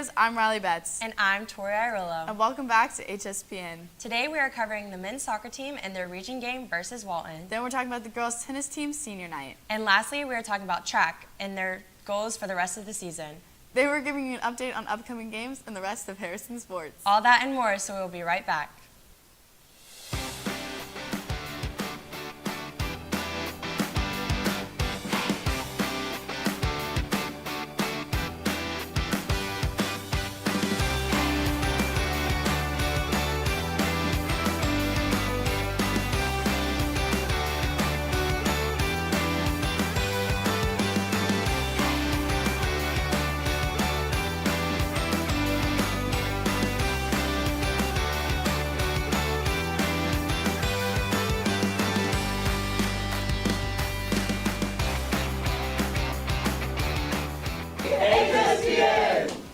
Warriors, I'm Riley Betts. And I'm Tori Irillo. And welcome back to HSPN. Today we are covering the men's soccer team and their region game versus Walton. Then we're talking about the girls' tennis team senior night. And lastly, we are talking about track and their goals for the rest of the season. They were giving you an update on upcoming games and the rest of Harrison sports. All that and more, so we'll be right back.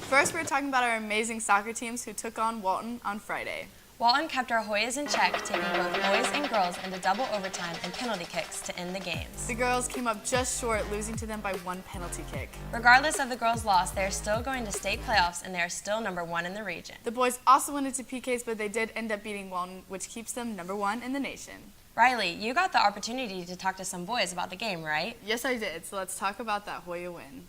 First, we're talking about our amazing soccer teams who took on Walton on Friday. Walton kept our Hoyas in check, taking both boys and girls into double overtime and penalty kicks to end the games. The girls came up just short, losing to them by 1 penalty kick. Regardless of the girls' loss, they are still going to state playoffs and they are still #1 in the region. The boys also went into PKs, but they did end up beating Walton, which keeps them #1 in the nation. Riley, you got the opportunity to talk to some boys about the game, right? Yes, I did, so let's talk about that Hoya win.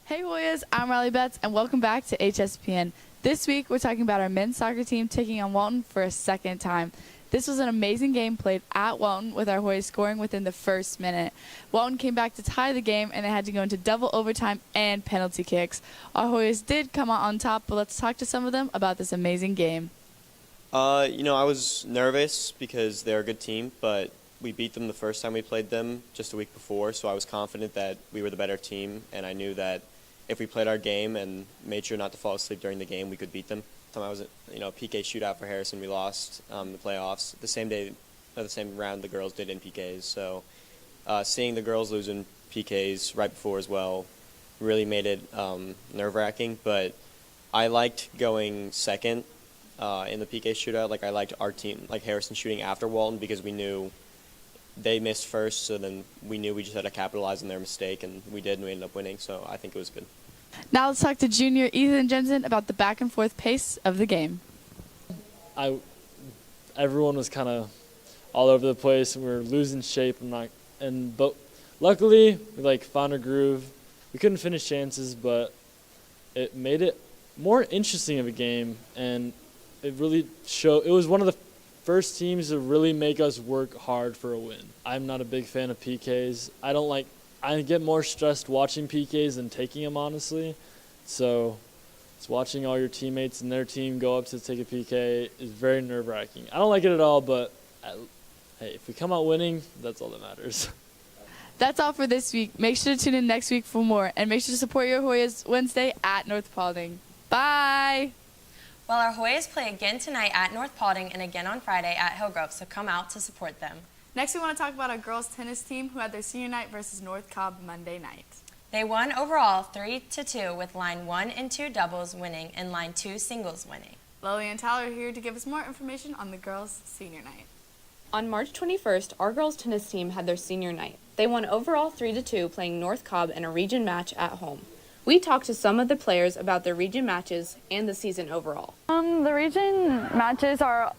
Hey Hoyas, I'm Riley Betts, and welcome back to HSPN. This week, we're talking about our men's soccer team taking on Walton for a second time. This was an amazing game played at Walton, with our Hoyas scoring within the first minute. Walton came back to tie the game, and they had to go into double overtime and penalty kicks. Our Hoyas did come out on top, but let's talk to some of them about this amazing game. I was nervous because they're a good team, but we beat them the first time we played them just a week before, so I was confident that we were the better team, and I knew that if we played our game and made sure not to fall asleep during the game, we could beat them. I was a PK shootout for Harrison. We lost the playoffs the same day, the same round the girls did in PKs. So seeing the girls lose in PKs right before as well really made it nerve-wracking. But I liked going second in the PK shootout. Like I liked our team, like Harrison shooting after Walton, because we knew they missed first, so then we knew we just had to capitalize on their mistake, and we did, and we ended up winning, so I think it was good. Now let's talk to junior Ethan Jensen about the back-and-forth pace of the game. Everyone was kind of all over the place, and we were losing shape, but luckily we found a groove. We couldn't finish chances, but it made it more interesting of a game, and it really showed. It was one of the first teams to really make us work hard for a win. I'm not a big fan of PKs. I get more stressed watching PKs than taking them, honestly. So it's watching all your teammates and their team go up to take a PK is very nerve-wracking. I don't like it at all, but hey, if we come out winning, that's all that matters. That's all for this week. Make sure to tune in next week for more, and make sure to support your Hoyas Wednesday at North Paulding. Bye! Well, our Hoyas play again tonight at North Paulding and again on Friday at Hillgrove, so come out to support them. Next, we want to talk about our girls' tennis team who had their senior night versus North Cobb Monday night. They won overall 3-2 with line 1 and 2 doubles winning and line 2 singles winning. Lily and Tyler are here to give us more information on the girls' senior night. On March 21st, our girls' tennis team had their senior night. They won overall 3-2, playing North Cobb in a region match at home. We talked to some of the players about their region matches and the season overall. The region matches are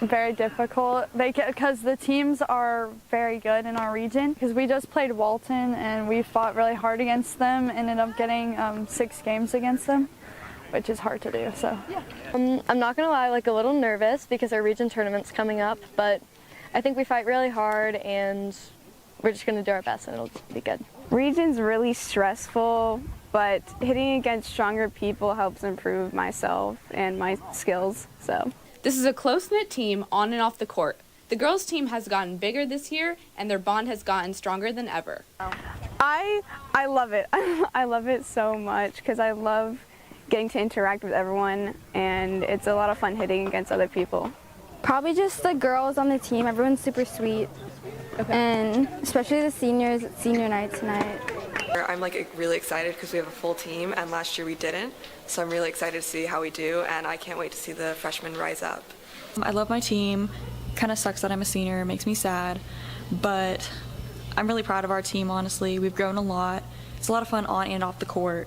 very difficult because the teams are very good in our region. Because we just played Walton and we fought really hard against them. Ended up getting 6 games against them, which is hard to do. So I'm not gonna lie, a little nervous because our region tournament's coming up, but I think we fight really hard and we're just gonna do our best and it'll be good. Region's really stressful, but hitting against stronger people helps improve myself and my skills. So this is a close-knit team on and off the court. The girls' team has gotten bigger this year, and their bond has gotten stronger than ever. I love it. I love it so much because I love getting to interact with everyone, and it's a lot of fun hitting against other people. Probably just the girls on the team. Everyone's super sweet. Okay. And especially the seniors, it's senior night tonight. I'm really excited because we have a full team, and last year we didn't. So I'm really excited to see how we do, and I can't wait to see the freshmen rise up. I love my team. Kind of sucks that I'm a senior. It makes me sad. But I'm really proud of our team, honestly. We've grown a lot. It's a lot of fun on and off the court.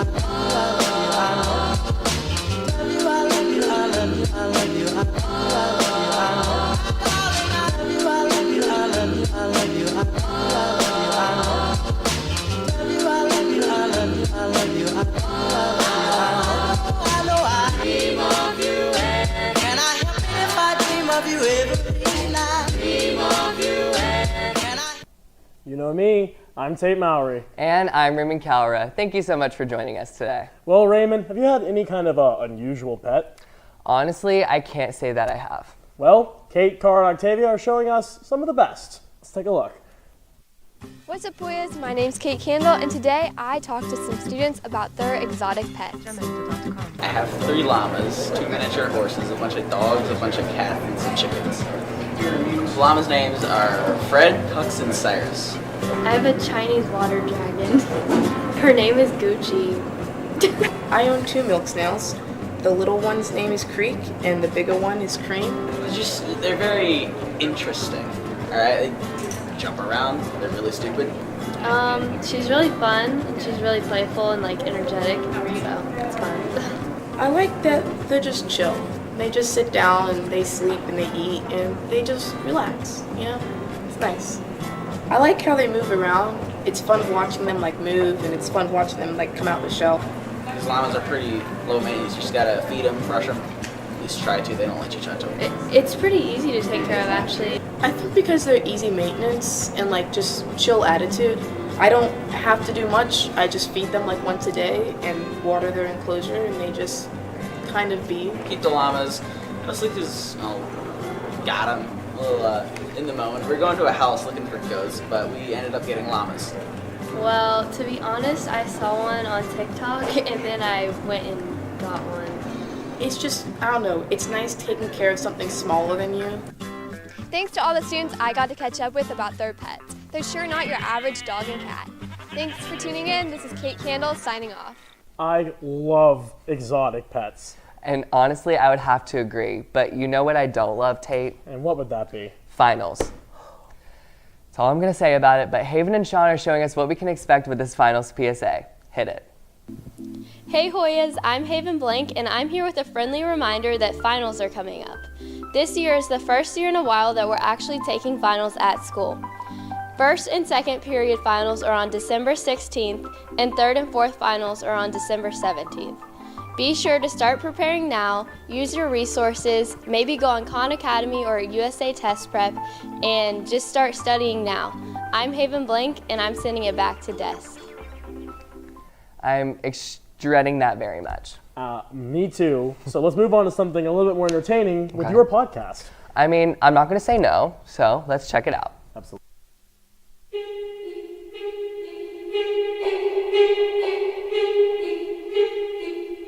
You know me, I'm Tate Mowry. And I'm Raymond Calra. Thank you so much for joining us today. Well, Raymond, have you had any kind of unusual pet? Honestly, I can't say that I have. Well, Kate, Cara, and Octavia are showing us some of the best. Let's take a look. What's up, Hoyas? My name's Kate Candle, and today I talked to some students about their exotic pets. I have 3 llamas, 2 miniature horses, a bunch of dogs, a bunch of cats, and some chickens. The llamas' names are Fred, Hux, and Cyrus. I have a Chinese water dragon. Her name is Gucci. I own 2 milk snails. The little one's name is Creek, and the bigger one is Cream. They're very interesting, alright? They jump around, they're really stupid. She's really fun, and she's really playful and energetic, so it's fun. I like that they're just chill. They just sit down and they sleep and they eat and they just relax, It's nice. I like how they move around. It's fun watching them move, and it's fun watching them come out the shell. These llamas are pretty low maintenance. You just gotta feed them, brush them. At least try to. They don't let you touch them. It's pretty easy to take care of, actually. I think because they're easy maintenance and just chill attitude, I don't have to do much. I just feed them once a day and water their enclosure, and they just kind of be. Keep the llamas, mostly because got them a little in the moment. We're going to a house looking for ghosts, but we ended up getting llamas. Well, to be honest, I saw one on TikTok and then I went and got one. It's just, I don't know, it's nice taking care of something smaller than you. Thanks to all the students I got to catch up with about their pets. They're sure not your average dog and cat. Thanks for tuning in. This is Kate Candle signing off. I love exotic pets. And honestly, I would have to agree. But you know what I don't love, Tate? And what would that be? Finals. That's all I'm going to say about it. But Haven and Sean are showing us what we can expect with this finals PSA. Hit it. Hey Hoyas, I'm Haven Blank, and I'm here with a friendly reminder that finals are coming up. This year is the first year in a while that we're actually taking finals at school. First and second period finals are on December 16th, and third and fourth finals are on December 17th. Be sure to start preparing now, use your resources, maybe go on Khan Academy or USA Test Prep, and just start studying now. I'm Haven Blank, and I'm sending it back to desk. I'm dreading that very much. Me too. So let's move on to something a little bit more entertaining with your podcast. I mean, I'm not going to say no, so let's check it out. Absolutely.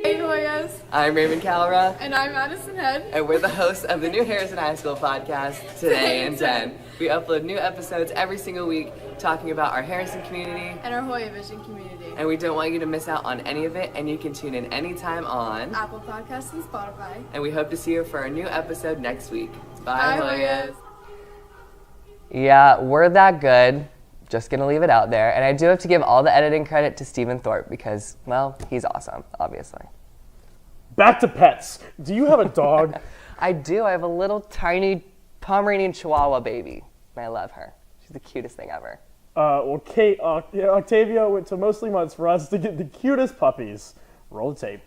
Hey Hoyas. I'm Raymond Calra. And I'm Madison Head. And we're the hosts of the new Harrison High School podcast, Today in 10. We upload new episodes every single week talking about our Harrison community And our HoyaVision community. And we don't want you to miss out on any of it, and you can tune in anytime on Apple Podcasts and Spotify. And we hope to see you for our new episode next week. Bye, Hoyas. Yeah, we're that good. Just gonna leave it out there. And I do have to give all the editing credit to Stephen Thorpe because, well, he's awesome, obviously. Back to pets. Do you have a dog? I do. I have a little tiny Pomeranian Chihuahua baby. And I love her. She's the cutest thing ever. Well, Kate, Octavia went to Mostly Mutts for us to get the cutest puppies. Roll the tape.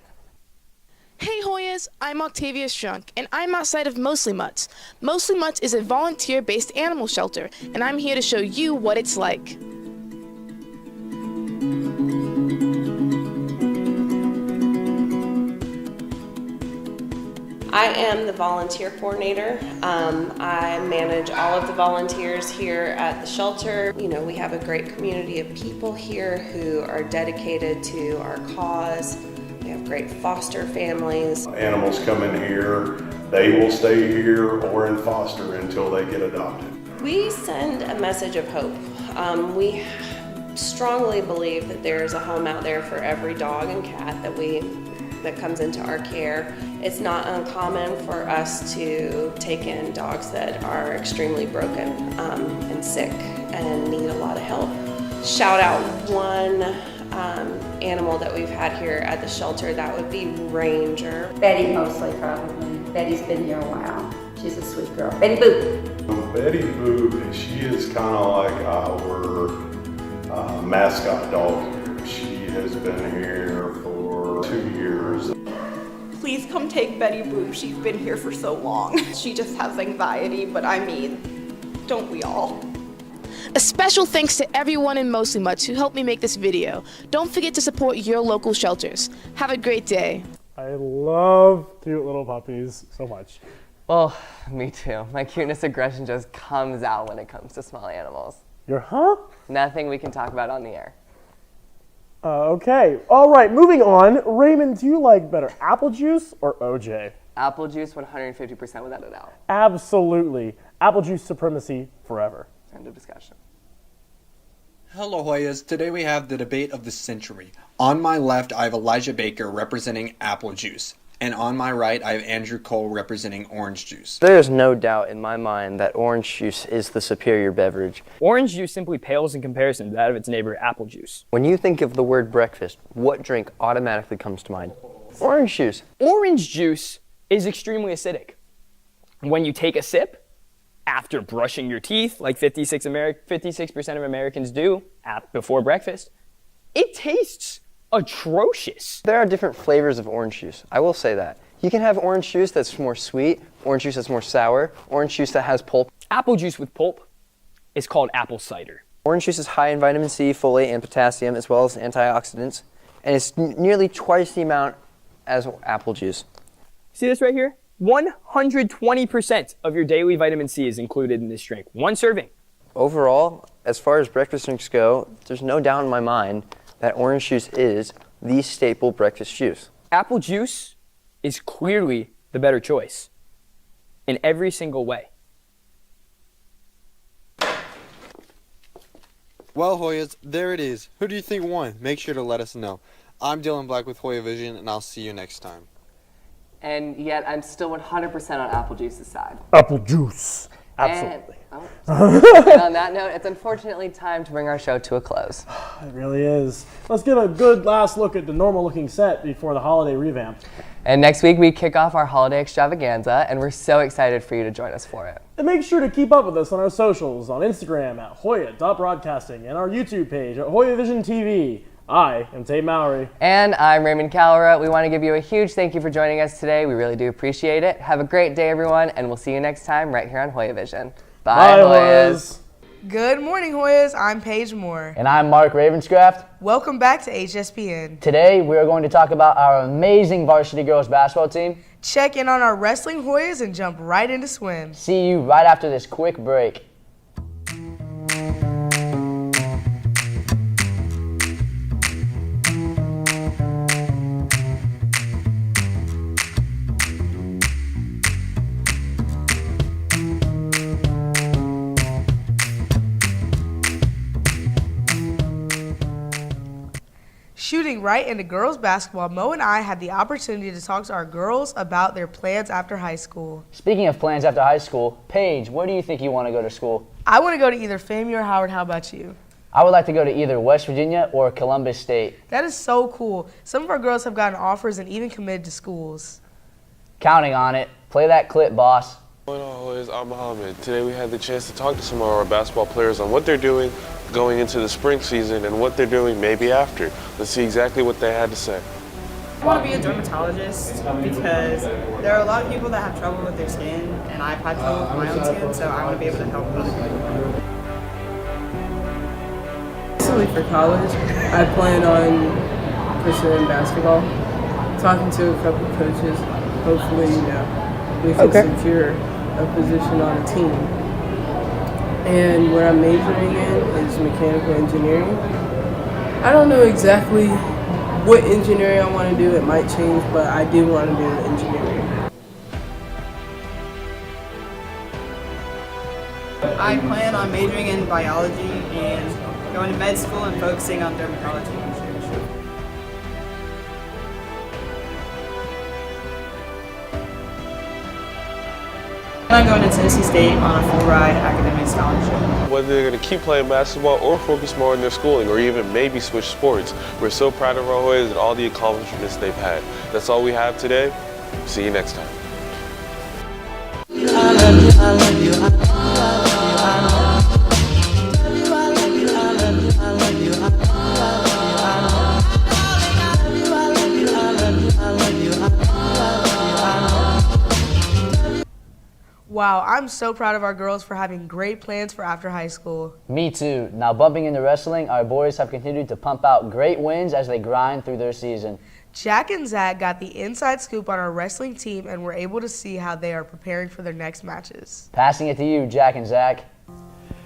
Hey Hoyas, I'm Octavia Strunk, and I'm outside of Mostly Mutts. Mostly Mutts is a volunteer-based animal shelter, and I'm here to show you what it's like. I am the volunteer coordinator. I manage all of the volunteers here at the shelter. You know, we have a great community of people here who are dedicated to our cause. We have great foster families. Animals come in here, they will stay here or in foster until they get adopted. We send a message of hope. We strongly believe that there is a home out there for every dog and cat that comes into our care. It's not uncommon for us to take in dogs that are extremely broken and sick and need a lot of help. Shout out one animal that we've had here at the shelter, that would be Ranger. Betty mostly, probably. Betty's been here a while. She's a sweet girl. Betty Boop. Betty Boop, she is kind of like our mascot dog here. She has been here for 2 years. Please come take Betty Boop. She's been here for so long. She just has anxiety, but I mean, don't we all? A special thanks to everyone in Mostly Mutts who helped me make this video. Don't forget to support your local shelters. Have a great day. I love cute little puppies so much. Well, me too. My cuteness aggression just comes out when it comes to small animals. Your huh? Nothing we can talk about on the air. Okay. All right, moving on. Raymond, do you like better apple juice or OJ? Apple juice, 150% without a doubt. Absolutely. Apple juice supremacy forever. End of discussion. Hello, Hoyas. Today we have the debate of the century. On my left, I have Elijah Baker representing apple juice. And on my right, I have Andrew Cole representing orange juice. There is no doubt in my mind that orange juice is the superior beverage. Orange juice simply pales in comparison to that of its neighbor, apple juice. When you think of the word breakfast, what drink automatically comes to mind? Orange juice. Orange juice is extremely acidic. When you take a sip, after brushing your teeth, like 56% of Americans do before breakfast, it tastes atrocious. There are different flavors of orange juice. I will say that. You can have orange juice that's more sweet, orange juice that's more sour, orange juice that has pulp. Apple juice with pulp is called apple cider. Orange juice is high in vitamin C, folate, and potassium, as well as antioxidants, and it's nearly twice the amount as apple juice. See this right here? 120% of your daily vitamin C is included in this drink. One serving. Overall, as far as breakfast drinks go, there's no doubt in my mind that orange juice is the staple breakfast juice. Apple juice is clearly the better choice in every single way. Well, Hoyas, there it is. Who do you think won? Make sure to let us know. I'm Dylan Black with Hoyavision, and I'll see you next time. And yet I'm still 100% on apple juice's side. Apple juice. Absolutely. And on that note, it's unfortunately time to bring our show to a close. It really is. Let's get a good last look at the normal looking set before the holiday revamp. And next week we kick off our holiday extravaganza, and we're so excited for you to join us for it. And make sure to keep up with us on our socials, on Instagram at Hoya.broadcasting and our YouTube page at Hoyavision TV. I am Tate Mowry. And I'm Raymond Calera. We want to give you a huge thank you for joining us today. We really do appreciate it. Have a great day, everyone, and we'll see you next time right here on Hoyavision. Bye, Hoyas. Good morning, Hoyas. I'm Paige Moore. And I'm Mark Ravenscraft. Welcome back to HSPN. Today, we are going to talk about our amazing varsity girls basketball team. Check in on our wrestling Hoyas and jump right into swim. See you right after this quick break. Shooting right into girls basketball, Mo and I had the opportunity to talk to our girls about their plans after high school. Speaking of plans after high school, Paige, where do you think you want to go to school? I want to go to either FAMU or Howard. How about you? I would like to go to either West Virginia or Columbus State. That is so cool. Some of our girls have gotten offers and even committed to schools. Counting on it. Play that clip, boss. What's going on, I'm Mohammed. Today we had the chance to talk to some of our basketball players on what they're doing going into the spring season and what they're doing maybe after. Let's see exactly what they had to say. I want to be a dermatologist because there are a lot of people that have trouble with their skin, and I've had trouble with my own skin, so I want to be able to help other people. Recently for college, I plan on pursuing basketball, talking to a couple of coaches. Hopefully, we can secure a position on a team. And what I'm majoring in is mechanical engineering. I don't know exactly what engineering I want to do. It might change, but I do want to do engineering. I plan on majoring in biology and going to med school and focusing on dermatology. I'm going to Tennessee State on a full-ride academic scholarship. Whether they're going to keep playing basketball or focus more on their schooling or even maybe switch sports, we're so proud of our Hoyas and all the accomplishments they've had. That's all we have today. See you next time. Wow, I'm so proud of our girls for having great plans for after high school. Me too. Now bumping into wrestling, our boys have continued to pump out great wins as they grind through their season. Jack and Zach got the inside scoop on our wrestling team and were able to see how they are preparing for their next matches. Passing it to you, Jack and Zach.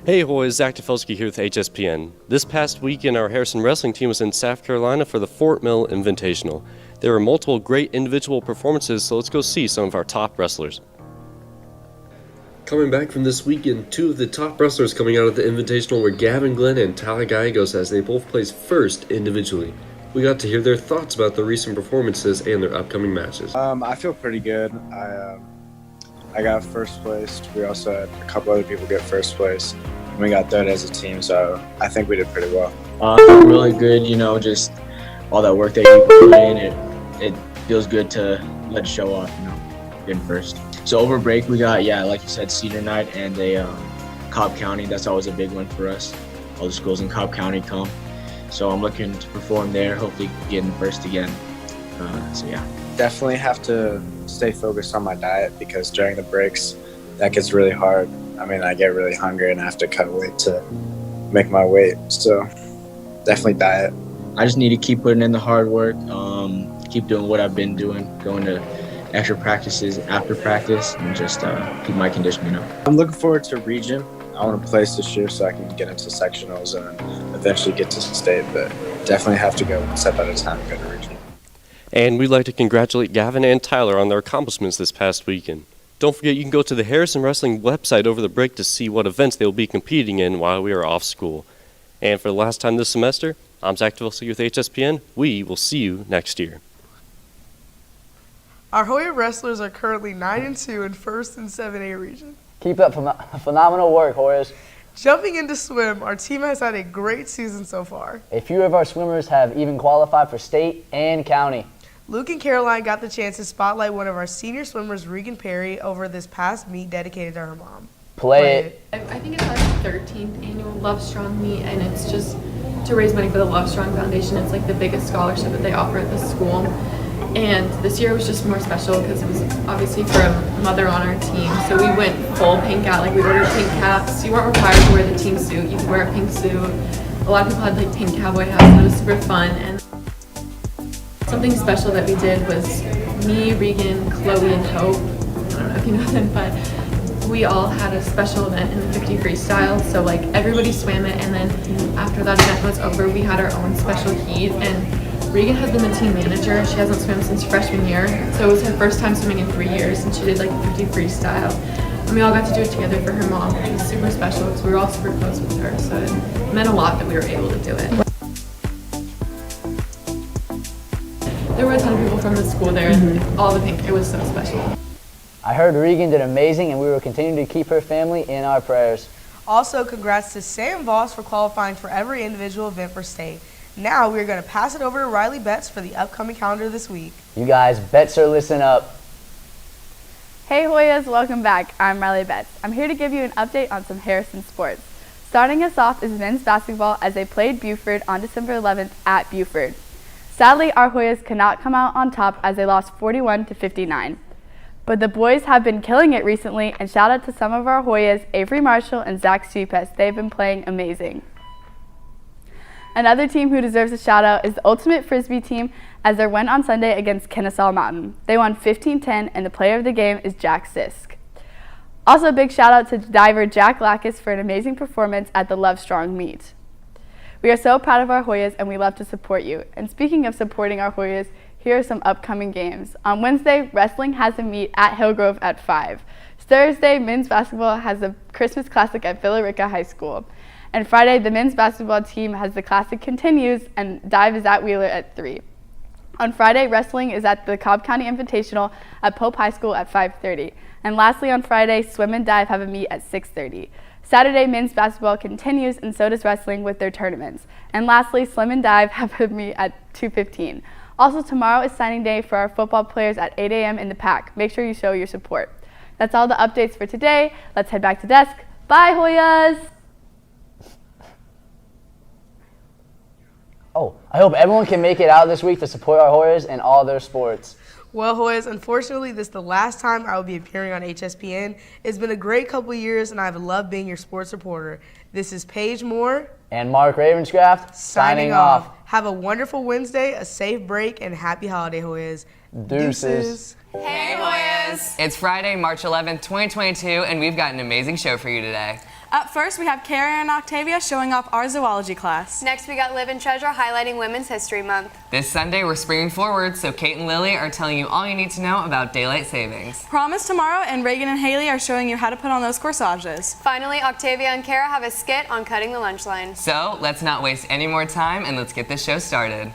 Hey Hoyas, Zach Tefelsky here with HSPN. This past weekend, our Harrison wrestling team was in South Carolina for the Fort Mill Invitational. There were multiple great individual performances, so let's go see some of our top wrestlers. Coming back from this weekend, two of the top wrestlers coming out of the Invitational were Gavin Glenn and Tyler Gallegos, as they both placed first individually. We got to hear their thoughts about the recent performances and their upcoming matches. I feel pretty good. I got first place. We also had a couple other people get first place. And we got third as a team, so I think we did pretty well. Really good, just all that work that you put in, it feels good to let it show off, getting first. So over break we got, like you said, senior night and a Cobb County. That's always a big one for us. All the schools in Cobb County come. So I'm looking to perform there, hopefully getting first again. Definitely have to stay focused on my diet because during the breaks, that gets really hard. I get really hungry and I have to cut weight to make my weight. So definitely diet. I just need to keep putting in the hard work, keep doing what I've been doing, going to extra practices after practice, and just keep my conditioning up. I'm looking forward to region. I want to place this year so I can get into sectionals and eventually get to state, but definitely have to go one step at a time and go to region. And we'd like to congratulate Gavin and Tyler on their accomplishments this past weekend. Don't forget you can go to the Harrison Wrestling website over the break to see what events they will be competing in while we are off school. And for the last time this semester, I'm Zach Tefelsky with HSPN. We will see you next year. Our Hoya wrestlers are currently 9-2 in 1st and 7A region. Keep up phenomenal work, Hoyas. Jumping into swim, our team has had a great season so far. A few of our swimmers have even qualified for state and county. Luke and Caroline got the chance to spotlight one of our senior swimmers, Regan Perry, over this past meet dedicated to her mom. Play it. I think it's our 13th annual Love Strong meet, and it's just to raise money for the Love Strong Foundation. It's like the biggest scholarship that they offer at the school. And this year was just more special because it was obviously for a mother on our team. So we went full pink out, like we ordered pink caps. You weren't required to wear the team suit. You could wear a pink suit. A lot of people had like pink cowboy hats, and it was super fun. And something special that we did was me, Regan, Chloe, and Hope. I don't know if you know them, but we all had a special event in the 50 freestyle. So like everybody swam it, and then after that event was over, we had our own special heat. And Regan has been the team manager. She hasn't swum since freshman year, so it was her first time swimming in 3 years, and she did like 50 freestyle. And we all got to do it together for her mom, which was super special because we were all super close with her, so it meant a lot that we were able to do it. There were a ton of people from the school there, and all the pink, it was so special. I heard Regan did amazing, and we will continue to keep her family in our prayers. Also, congrats to Sam Voss for qualifying for every individual event for state. Now we're going to pass it over to Riley Betts for the upcoming calendar this week. You guys, Betts, listen up. Hey Hoyas, welcome back. I'm Riley Betts. I'm here to give you an update on some Harrison sports. Starting us off is men's basketball as they played Buford on December 11th at Buford. Sadly, our Hoyas could not come out on top as they lost 41-59. But the boys have been killing it recently, and shout out to some of our Hoyas, Avery Marshall and Zach Stupes. They've been playing amazing. Another team who deserves a shout out is the Ultimate Frisbee team as their win on Sunday against Kennesaw Mountain. They won 15-10 and the player of the game is Jack Sisk. Also a big shout out to diver Jack Lackus for an amazing performance at the Love Strong meet. We are so proud of our Hoyas and we love to support you. And speaking of supporting our Hoyas, here are some upcoming games. On Wednesday, wrestling has a meet at Hillgrove at 5. Thursday, men's basketball has a Christmas Classic at Villa Rica High School. And Friday, the men's basketball team has the Classic continues and dive is at Wheeler at 3. On Friday, wrestling is at the Cobb County Invitational at Pope High School at 5:30. And lastly, on Friday, swim and dive have a meet at 6:30. Saturday, men's basketball continues and so does wrestling with their tournaments. And lastly, swim and dive have a meet at 2:15. Also, tomorrow is signing day for our football players at 8 a.m. in the PAC. Make sure you show your support. That's all the updates for today. Let's head back to desk. Bye, Hoyas! Oh, I hope everyone can make it out this week to support our Hoyas and all their sports. Well, Hoyas, unfortunately, this is the last time I will be appearing on HSPN. It's been a great couple years, and I've loved being your sports reporter. This is Paige Moore. And Mark Ravenscraft signing off. Have a wonderful Wednesday, a safe break, and happy holiday, Hoyas. Deuces. Hey, Hoyas! It's Friday, March 11th, 2022, and we've got an amazing show for you today. Up first, we have Kara and Octavia showing off our zoology class. Next, we got Live and Treasure highlighting Women's History Month. This Sunday, we're springing forward, so Kate and Lily are telling you all you need to know about daylight savings. Prom is tomorrow, and Reagan and Haley are showing you how to put on those corsages. Finally, Octavia and Kara have a skit on cutting the lunch line. So, let's not waste any more time and let's get this show started.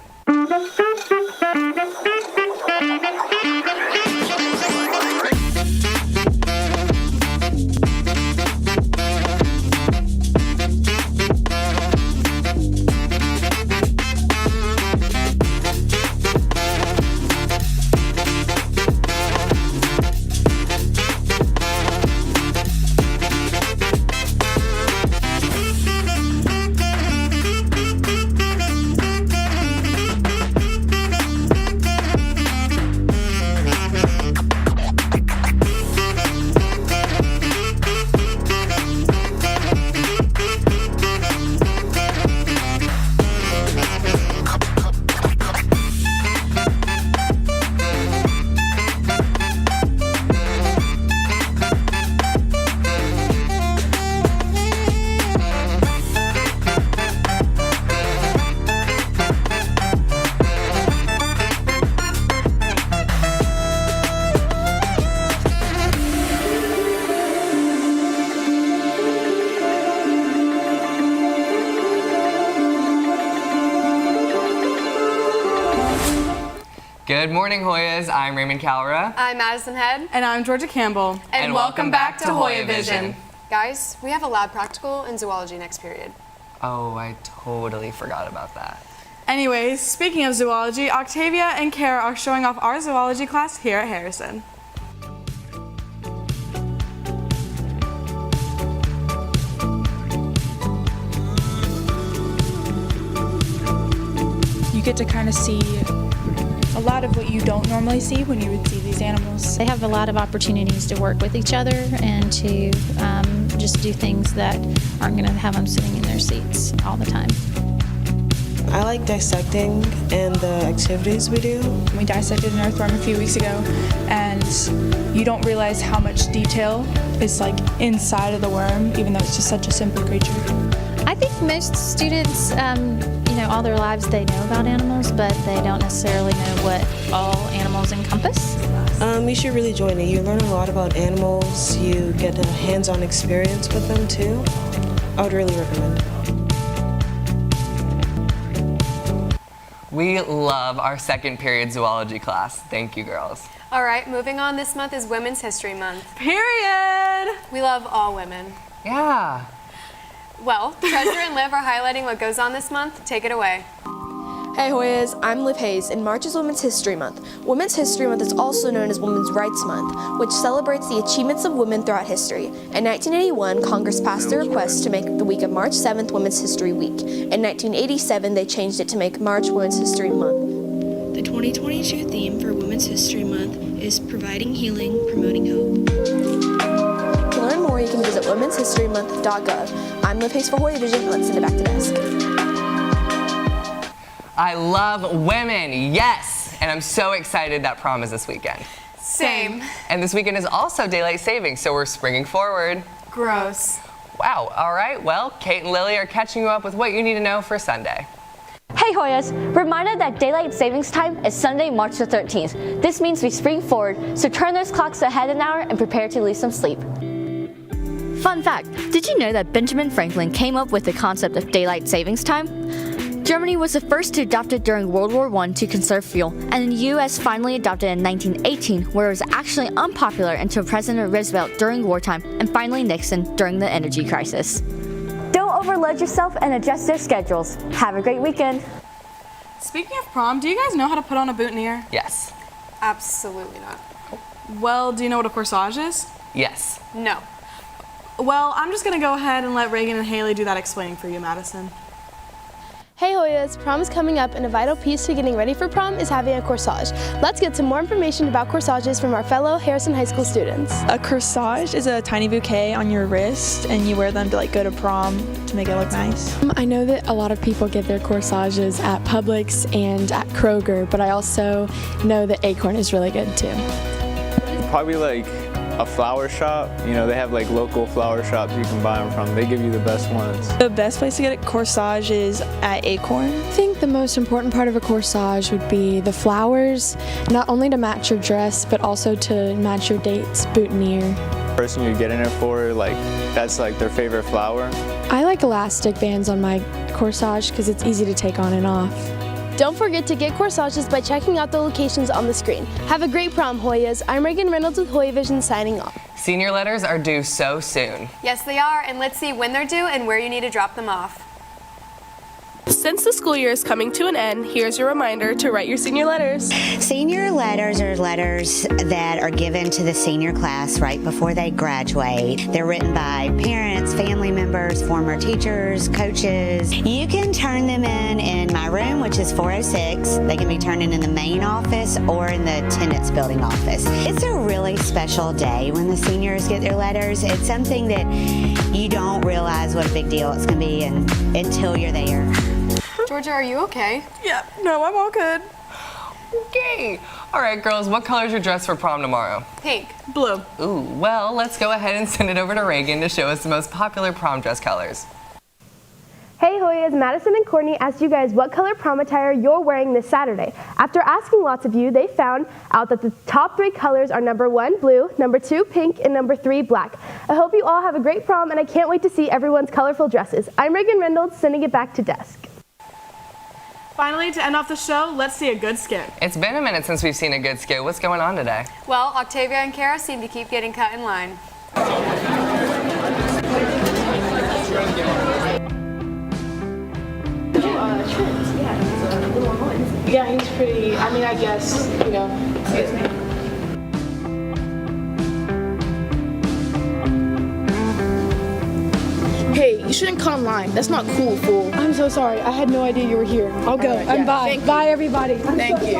Good morning, Hoyas. I'm Raymond Calra. I'm Madison Head. And I'm Georgia Campbell. And welcome back to HoyaVision. Guys, we have a lab practical in zoology next period. Oh, I totally forgot about that. Anyways, speaking of zoology, Octavia and Kara are showing off our zoology class here at Harrison. You get to kind of see a lot of what you don't normally see when you would see these animals. They have a lot of opportunities to work with each other and to just do things that aren't going to have them sitting in their seats all the time. I like dissecting and the activities we do. We dissected an earthworm a few weeks ago, and you don't realize how much detail is like inside of the worm, even though it's just such a simple creature. I think most students, all their lives they know about animals, but they don't necessarily know what all animals encompass. You should really join it. You learn a lot about animals. You get a hands-on experience with them too. I would really recommend it. We love our second period zoology class. Thank you, girls. All right, moving on. This month is Women's History Month. Period! We love all women. Yeah. Well, Treasure and Liv are highlighting what goes on this month. Take it away. Hey Hoyas, I'm Liv Hayes, and March is Women's History Month. Women's History Month is also known as Women's Rights Month, which celebrates the achievements of women throughout history. In 1981, Congress passed a request to make the week of March 7th Women's History Week. In 1987, they changed it to make March Women's History Month. The 2022 theme for Women's History Month is Providing Healing, Promoting Hope. To learn more, you can visit womenshistorymonth.gov. I'm Liv Hayes for HoyaVision. Let's send it back to desk. I love women, yes! And I'm so excited that prom is this weekend. Same. And this weekend is also daylight savings, so we're springing forward. Gross. Wow, all right, well, Kate and Lily are catching you up with what you need to know for Sunday. Hey Hoyas, reminder that daylight savings time is Sunday, March the 13th. This means we spring forward, so turn those clocks ahead an hour and prepare to lose some sleep. Fun fact, did you know that Benjamin Franklin came up with the concept of daylight savings time? Germany was the first to adopt it during World War I to conserve fuel, and the US finally adopted it in 1918, where it was actually unpopular until President Roosevelt during wartime, and finally Nixon during the energy crisis. Don't overload yourself and adjust their schedules. Have a great weekend. Speaking of prom, do you guys know how to put on a boutonniere? Yes. Absolutely not. Well, do you know what a corsage is? Yes. No. Well, I'm just gonna go ahead and let Reagan and Haley do that explaining for you, Madison. Hey Hoyas, prom is coming up and a vital piece to getting ready for prom is having a corsage. Let's get some more information about corsages from our fellow Harrison High School students. A corsage is a tiny bouquet on your wrist and you wear them to go to prom to make it look nice. I know that a lot of people get their corsages at Publix and at Kroger, but I also know that Acorn is really good too. Probably a flower shop. You know, they have like local flower shops you can buy them from. They give you the best ones. The best place to get a corsage is at Acorn. I think the most important part of a corsage would be the flowers, not only to match your dress, but also to match your date's boutonniere. The person you're getting it for, like, that's like their favorite flower. I like elastic bands on my corsage because it's easy to take on and off. Don't forget to get corsages by checking out the locations on the screen. Have a great prom, Hoyas. I'm Reagan Reynolds with HoyaVision signing off. Senior letters are due so soon. Yes, they are, and let's see when they're due and where you need to drop them off. Since the school year is coming to an end, here's your reminder to write your senior letters. Senior letters are letters that are given to the senior class right before they graduate. They're written by parents, family members, former teachers, coaches. You can turn them in my room, which is 406. They can be turned in the main office or in the attendance building office. It's a really special day when the seniors get their letters. It's something that you don't realize what a big deal it's going to be until you're there. Georgia, are you okay? Yeah, no, I'm all good. Okay. All right, girls, what color is your dress for prom tomorrow? Pink. Blue. Ooh, well, let's go ahead and send it over to Reagan to show us the most popular prom dress colors. Hey Hoyas, Madison and Courtney asked you guys what color prom attire you're wearing this Saturday. After asking lots of you, they found out that the top 3 colors are number 1, blue, number 2, pink, and number 3, black. I hope you all have a great prom, and I can't wait to see everyone's colorful dresses. I'm Reagan Reynolds, sending it back to desk. Finally, to end off the show, let's see a good skit. It's been a minute since we've seen a good skit. What's going on today? Well, Octavia and Kara seem to keep getting cut in line. Yeah, he's pretty, I mean, I guess, you know. Hey, you shouldn't cut online. That's not cool, fool. I'm so sorry. I had no idea you were here. I'll go. Right, yeah. Bye. Bye, everybody. Thank you.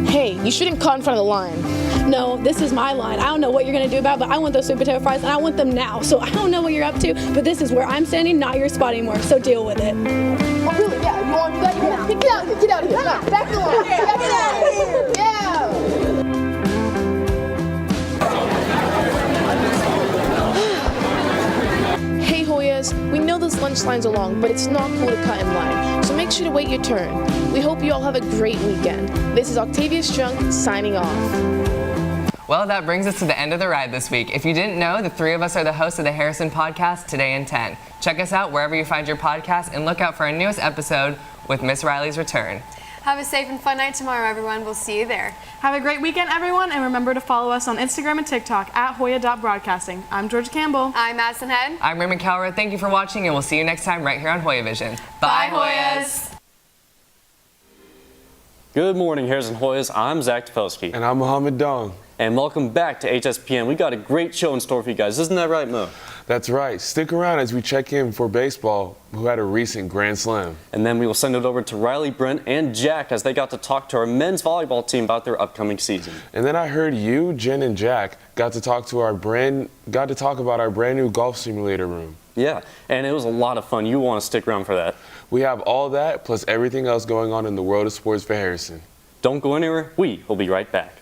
Hey, you shouldn't cut in front of the line. No, this is my line. I don't know what you're going to do about it, but I want those sweet potato fries, and I want them now. So I don't know what you're up to, but this is where I'm standing, not your spot anymore. So deal with it. Oh, really? Yeah, you want to do that? Get out of here. Get out of here. No, back to the line. Get out of here. Yeah. Hey, Hoyas, we know those lunch lines are long, but it's not cool to cut in line. So make sure to wait your turn. We hope you all have a great weekend. This is Octavia Strunk signing off. Well, that brings us to the end of the ride this week. If you didn't know, the 3 of us are the hosts of the Harrison podcast, Today in 10. Check us out wherever you find your podcast and look out for our newest episode with Miss Riley's return. Have a safe and fun night tomorrow, everyone. We'll see you there. Have a great weekend, everyone, and remember to follow us on Instagram and TikTok at Hoya.broadcasting. I'm Georgia Campbell. I'm Madison Head. I'm Raymond Cowra. Thank you for watching, and we'll see you next time right here on HoyaVision. Bye, Hoyas. Good morning, Harrison Hoyas. I'm Zach Topelski. And I'm Mohammed Dong. And welcome back to HSPN. We got a great show in store for you guys. Isn't that right, Mo? That's right. Stick around as we check in for baseball, who had a recent Grand Slam. And then we will send it over to Riley, Brent, and Jack as they got to talk to our men's volleyball team about their upcoming season. And then I heard you, Jen, and Jack got to talk about our brand new golf simulator room. Yeah, and it was a lot of fun. You want to stick around for that. We have all that plus everything else going on in the world of sports for Harrison. Don't go anywhere. We will be right back.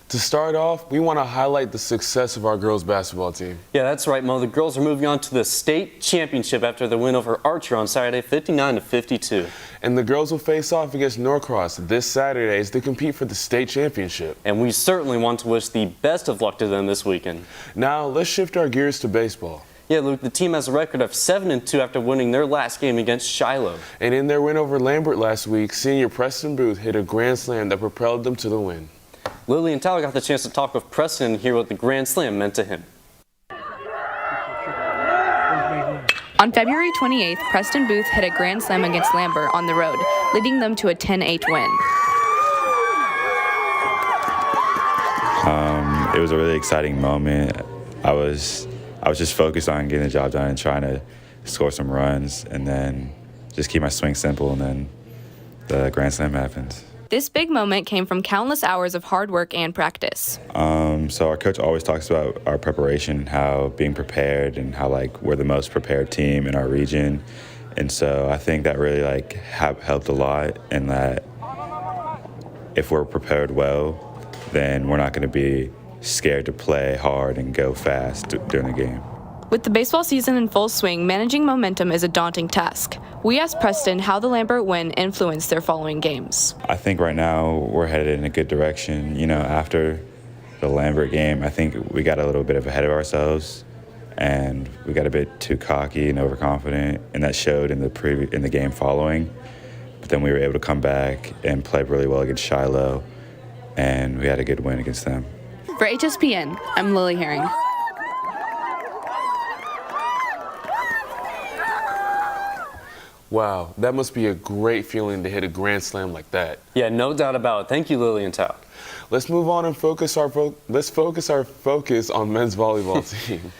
To start off, we want to highlight the success of our girls basketball team. Yeah, that's right, Mo. The girls are moving on to the state championship after the win over Archer on Saturday, 59-52. And the girls will face off against Norcross this Saturday to compete for the state championship. And we certainly want to wish the best of luck to them this weekend. Now, let's shift our gears to baseball. Yeah, Luke, the team has a record of 7-2 after winning their last game against Shiloh. And in their win over Lambert last week, senior Preston Booth hit a grand slam that propelled them to the win. Lily and Tyler got the chance to talk with Preston and hear what the Grand Slam meant to him. On February 28th, Preston Booth hit a grand slam against Lambert on the road, leading them to a 10-8 win. It was a really exciting moment. I was just focused on getting the job done and trying to score some runs and then just keep my swing simple, and then the grand slam happened. This big moment came from countless hours of hard work and practice. So our coach always talks about our preparation, how being prepared, and how we're the most prepared team in our region. And so I think that really helped a lot, and that if we're prepared well, then we're not going to be scared to play hard and go fast during the game. With the baseball season in full swing, managing momentum is a daunting task. We asked Preston how the Lambert win influenced their following games. I think right now we're headed in a good direction. After the Lambert game, I think we got a little bit ahead of ourselves, and we got a bit too cocky and overconfident, and that showed in the game following. But then we were able to come back and play really well against Shiloh, and we had a good win against them. For HSPN, I'm Lily Herring. Wow, that must be a great feeling to hit a grand slam like that. Yeah, no doubt about it. Thank you, Lily and Tao. Let's move on and focus our focus on men's volleyball team.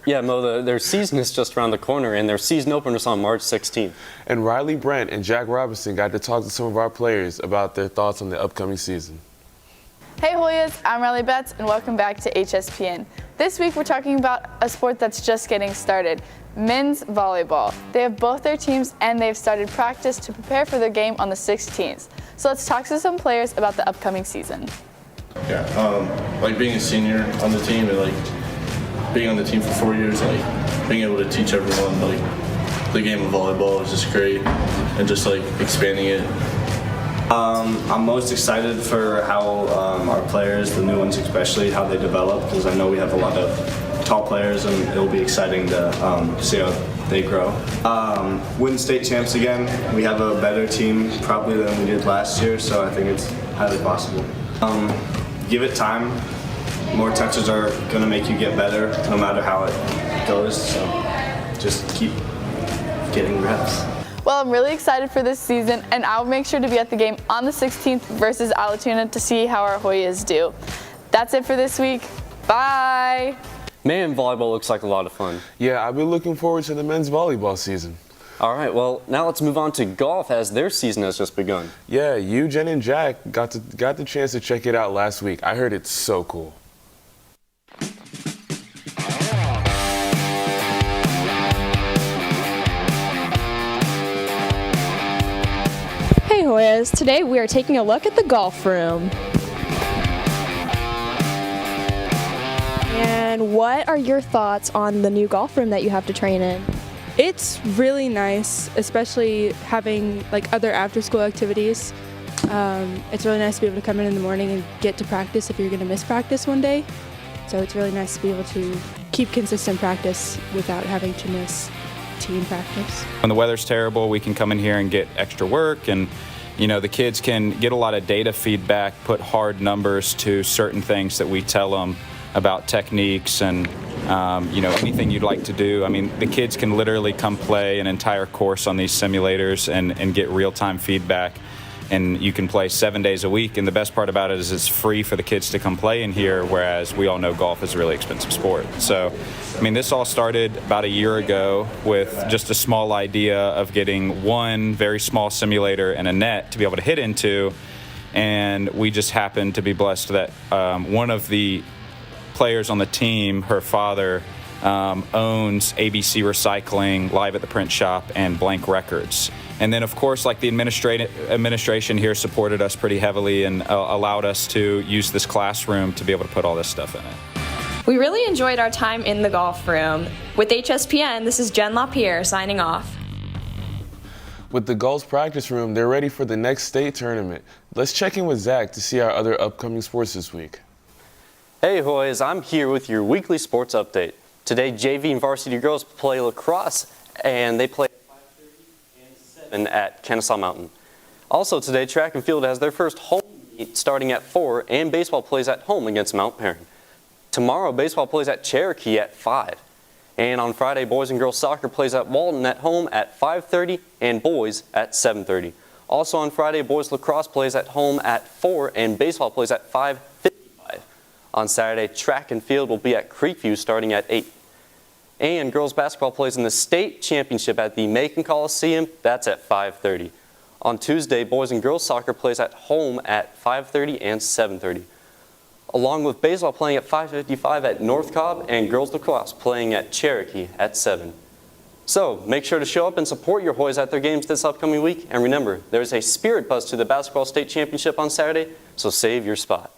Yeah, Mo, their season is just around the corner, and their season opener is on March 16th. And Riley Brent and Jack Robinson got to talk to some of our players about their thoughts on the upcoming season. Hey Hoyas, I'm Riley Betts, and welcome back to HSPN. This week we're talking about a sport that's just getting started, men's volleyball. They have both their teams, and they've started practice to prepare for their game on the 16th. So let's talk to some players about the upcoming season. Yeah, being a senior on the team and being on the team for 4 years, being able to teach everyone the game of volleyball is just great, and just expanding it. I'm most excited for how our players, the new ones especially, how they develop, because I know we have a lot of tall players, and it'll be exciting to see how they grow. Win state champs again. We have a better team probably than we did last year, so I think it's highly possible. Give it time. More touches are going to make you get better, no matter how it goes, so just keep getting reps. Well, I'm really excited for this season, and I'll make sure to be at the game on the 16th versus Alatoona to see how our Hoyas do. That's it for this week. Bye! Man, volleyball looks like a lot of fun. Yeah, I've been looking forward to the men's volleyball season. All right, well, now let's move on to golf as their season has just begun. Yeah, you, Jen, and Jack got the chance to check it out last week. I heard it's so cool. Hey Hoyas, today we are taking a look at the golf room. And what are your thoughts on the new golf room that you have to train in? It's really nice, especially having other after-school activities. It's really nice to be able to come in the morning and get to practice if you're going to miss practice one day. So it's really nice to be able to keep consistent practice without having to miss team practice. When the weather's terrible, we can come in here and get extra work, and the kids can get a lot of data feedback, put hard numbers to certain things that we tell them about techniques and anything you'd like to do. I mean, the kids can literally come play an entire course on these simulators and get real-time feedback, and you can play 7 days a week. And the best part about it is it's free for the kids to come play in here, whereas we all know golf is a really expensive sport. So, I mean, this all started about a year ago with just a small idea of getting one very small simulator and a net to be able to hit into, and we just happened to be blessed that one of the players on the team, her father, owns ABC Recycling, Live at the Print Shop, and Blank Records. And then, of course, the administration here supported us pretty heavily and allowed us to use this classroom to be able to put all this stuff in it. We really enjoyed our time in the golf room. With HSPN, this is Jen LaPierre signing off. With the Gulls practice room, they're ready for the next state tournament. Let's check in with Zach to see our other upcoming sports this week. Hey Hoyas, I'm here with your weekly sports update. Today, JV and varsity girls play lacrosse, and they play at 5:30 and 7 at Kennesaw Mountain. Also today, track and field has their first home meet starting at 4, and baseball plays at home against Mount Perrin. Tomorrow, baseball plays at Cherokee at 5. And on Friday, boys and girls soccer plays at Walton at home at 5:30 and boys at 7:30. Also on Friday, boys lacrosse plays at home at 4 and baseball plays at 5:55. On Saturday, track and field will be at Creekview starting at 8. And girls basketball plays in the state championship at the Macon Coliseum. That's at 5:30. On Tuesday, boys and girls soccer plays at home at 5:30 and 7:30. Along with baseball playing at 5:55 at North Cobb and girls lacrosse playing at Cherokee at 7. So make sure to show up and support your Hoyas at their games this upcoming week. And remember, there's a spirit buzz to the basketball state championship on Saturday, so save your spot.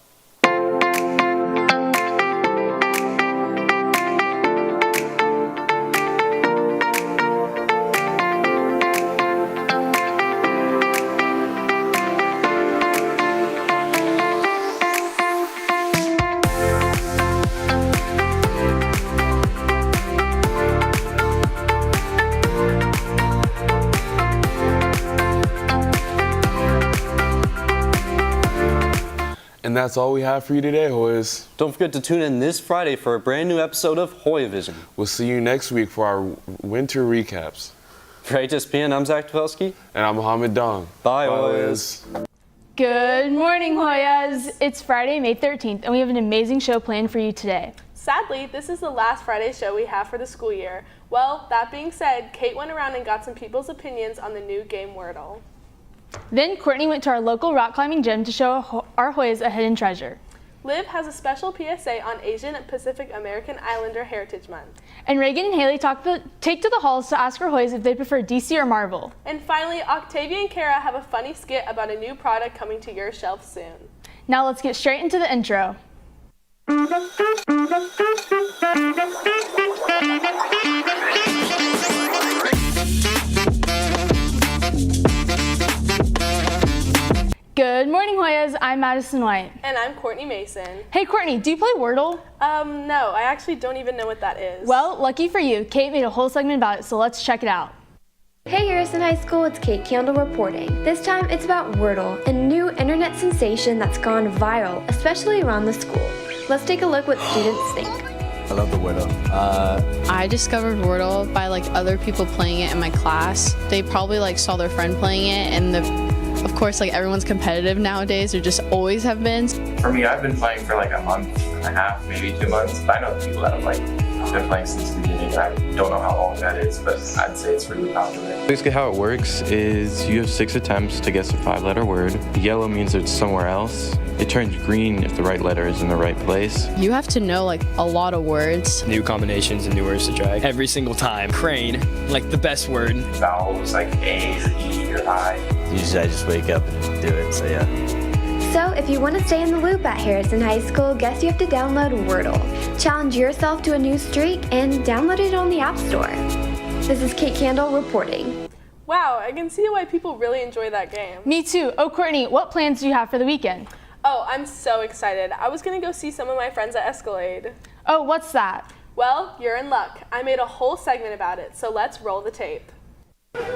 And that's all we have for you today, Hoyas. Don't forget to tune in this Friday for a brand new episode of Hoyavision. We'll see you next week for our winter recaps. For HSPN, I'm Zach Tversky. And I'm Mohammed Dong. Bye, Hoyas. Good morning, Hoyas. It's Friday, May 13th, and we have an amazing show planned for you today. Sadly, this is the last Friday show we have for the school year. Well, that being said, Kate went around and got some people's opinions on the new game Wordle. Then Courtney went to our local rock climbing gym to show our Hoyas a hidden treasure. Liv has a special PSA on Asian and Pacific American Islander Heritage Month. And Reagan and Haley take to the halls to ask our Hoyas if they prefer DC or Marvel. And finally, Octavia and Kara have a funny skit about a new product coming to your shelf soon. Now let's get straight into the intro. Good morning, Hoyas. I'm Madison White. And I'm Courtney Mason. Hey, Courtney, do you play Wordle? No, I actually don't even know what that is. Well, lucky for you, Kate made a whole segment about it, so let's check it out. Hey Harrison High School, it's Kate Candle reporting. This time it's about Wordle, a new internet sensation that's gone viral, especially around the school. Let's take a look what students think. I love the Wordle. I discovered Wordle by other people playing it in my class. They probably saw their friend playing it, and of course everyone's competitive nowadays, or just always have been. For me, I've been playing for a month and a half, maybe 2 months. But I know people that have been playing since the beginning, and I don't know how long that is, but I'd say it's really popular. Basically how it works is you have 6 attempts to guess a 5-letter word. Yellow means it's somewhere else. It turns green if the right letter is in the right place. You have to know a lot of words. New combinations and new words to try every single time. Crane, the best word. Vowels like A or E or I. Usually I just wake up and do it, so yeah. So if you want to stay in the loop at Harrison High School, guess you have to download Wordle. Challenge yourself to a new streak and download it on the App Store. This is Kate Candle reporting. Wow, I can see why people really enjoy that game. Me too. Oh, Courtney, what plans do you have for the weekend? Oh, I'm so excited. I was going to go see some of my friends at Escalade. Oh, what's that? Well, you're in luck. I made a whole segment about it, so let's roll the tape.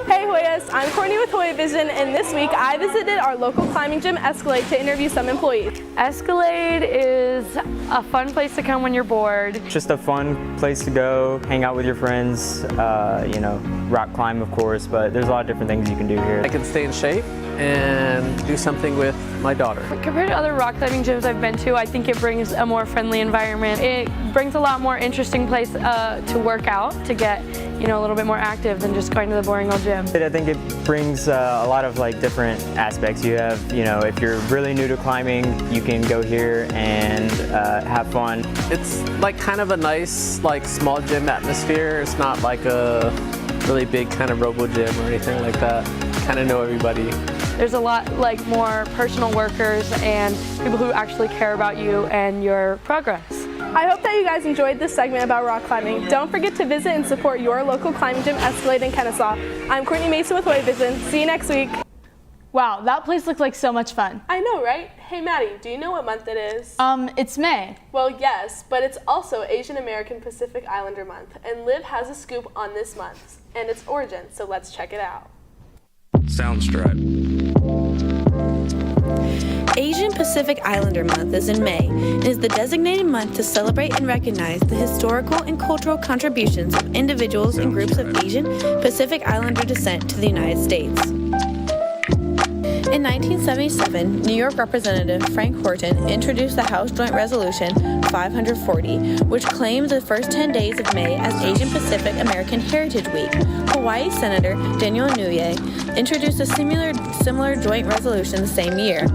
Hey Hoyas, I'm Courtney with Hoyavision, and this week I visited our local climbing gym, Escalade, to interview some employees. Escalade is a fun place to come when you're bored. Just a fun place to go, hang out with your friends, rock climb of course, but there's a lot of different things you can do here. I can stay in shape and do something with my daughter. Compared to other rock climbing gyms I've been to, I think it brings a more friendly environment. It brings a lot more interesting place to work out, to get a little bit more active than just going to the boring old gym. I think it brings a lot of different aspects. You have, if you're really new to climbing, you can go here and have fun. It's kind of a nice small gym atmosphere. It's not a really big kind of robo gym or anything like that. Kind of know everybody. There's a lot more personal workers and people who actually care about you and your progress. I hope that you guys enjoyed this segment about rock climbing. Don't forget to visit and support your local climbing gym, Escalade in Kennesaw. I'm Courtney Mason with Hoyavision. See you next week. Wow, that place looked like so much fun. I know, right? Hey Maddie, do you know what month it is? It's May. Well, yes, but it's also Asian American Pacific Islander Month, and Liv has a scoop on this month and its origin, so let's check it out. Soundstripe. Asian Pacific Islander Month is in May and is the designated month to celebrate and recognize the historical and cultural contributions of individuals and groups of Asian Pacific Islander descent to the United States. In 1977, New York Representative Frank Horton introduced the House Joint Resolution 540, which claimed the first 10 days of May as Asian Pacific American Heritage Week. Hawaii Senator Daniel Inouye introduced a similar joint resolution the same year.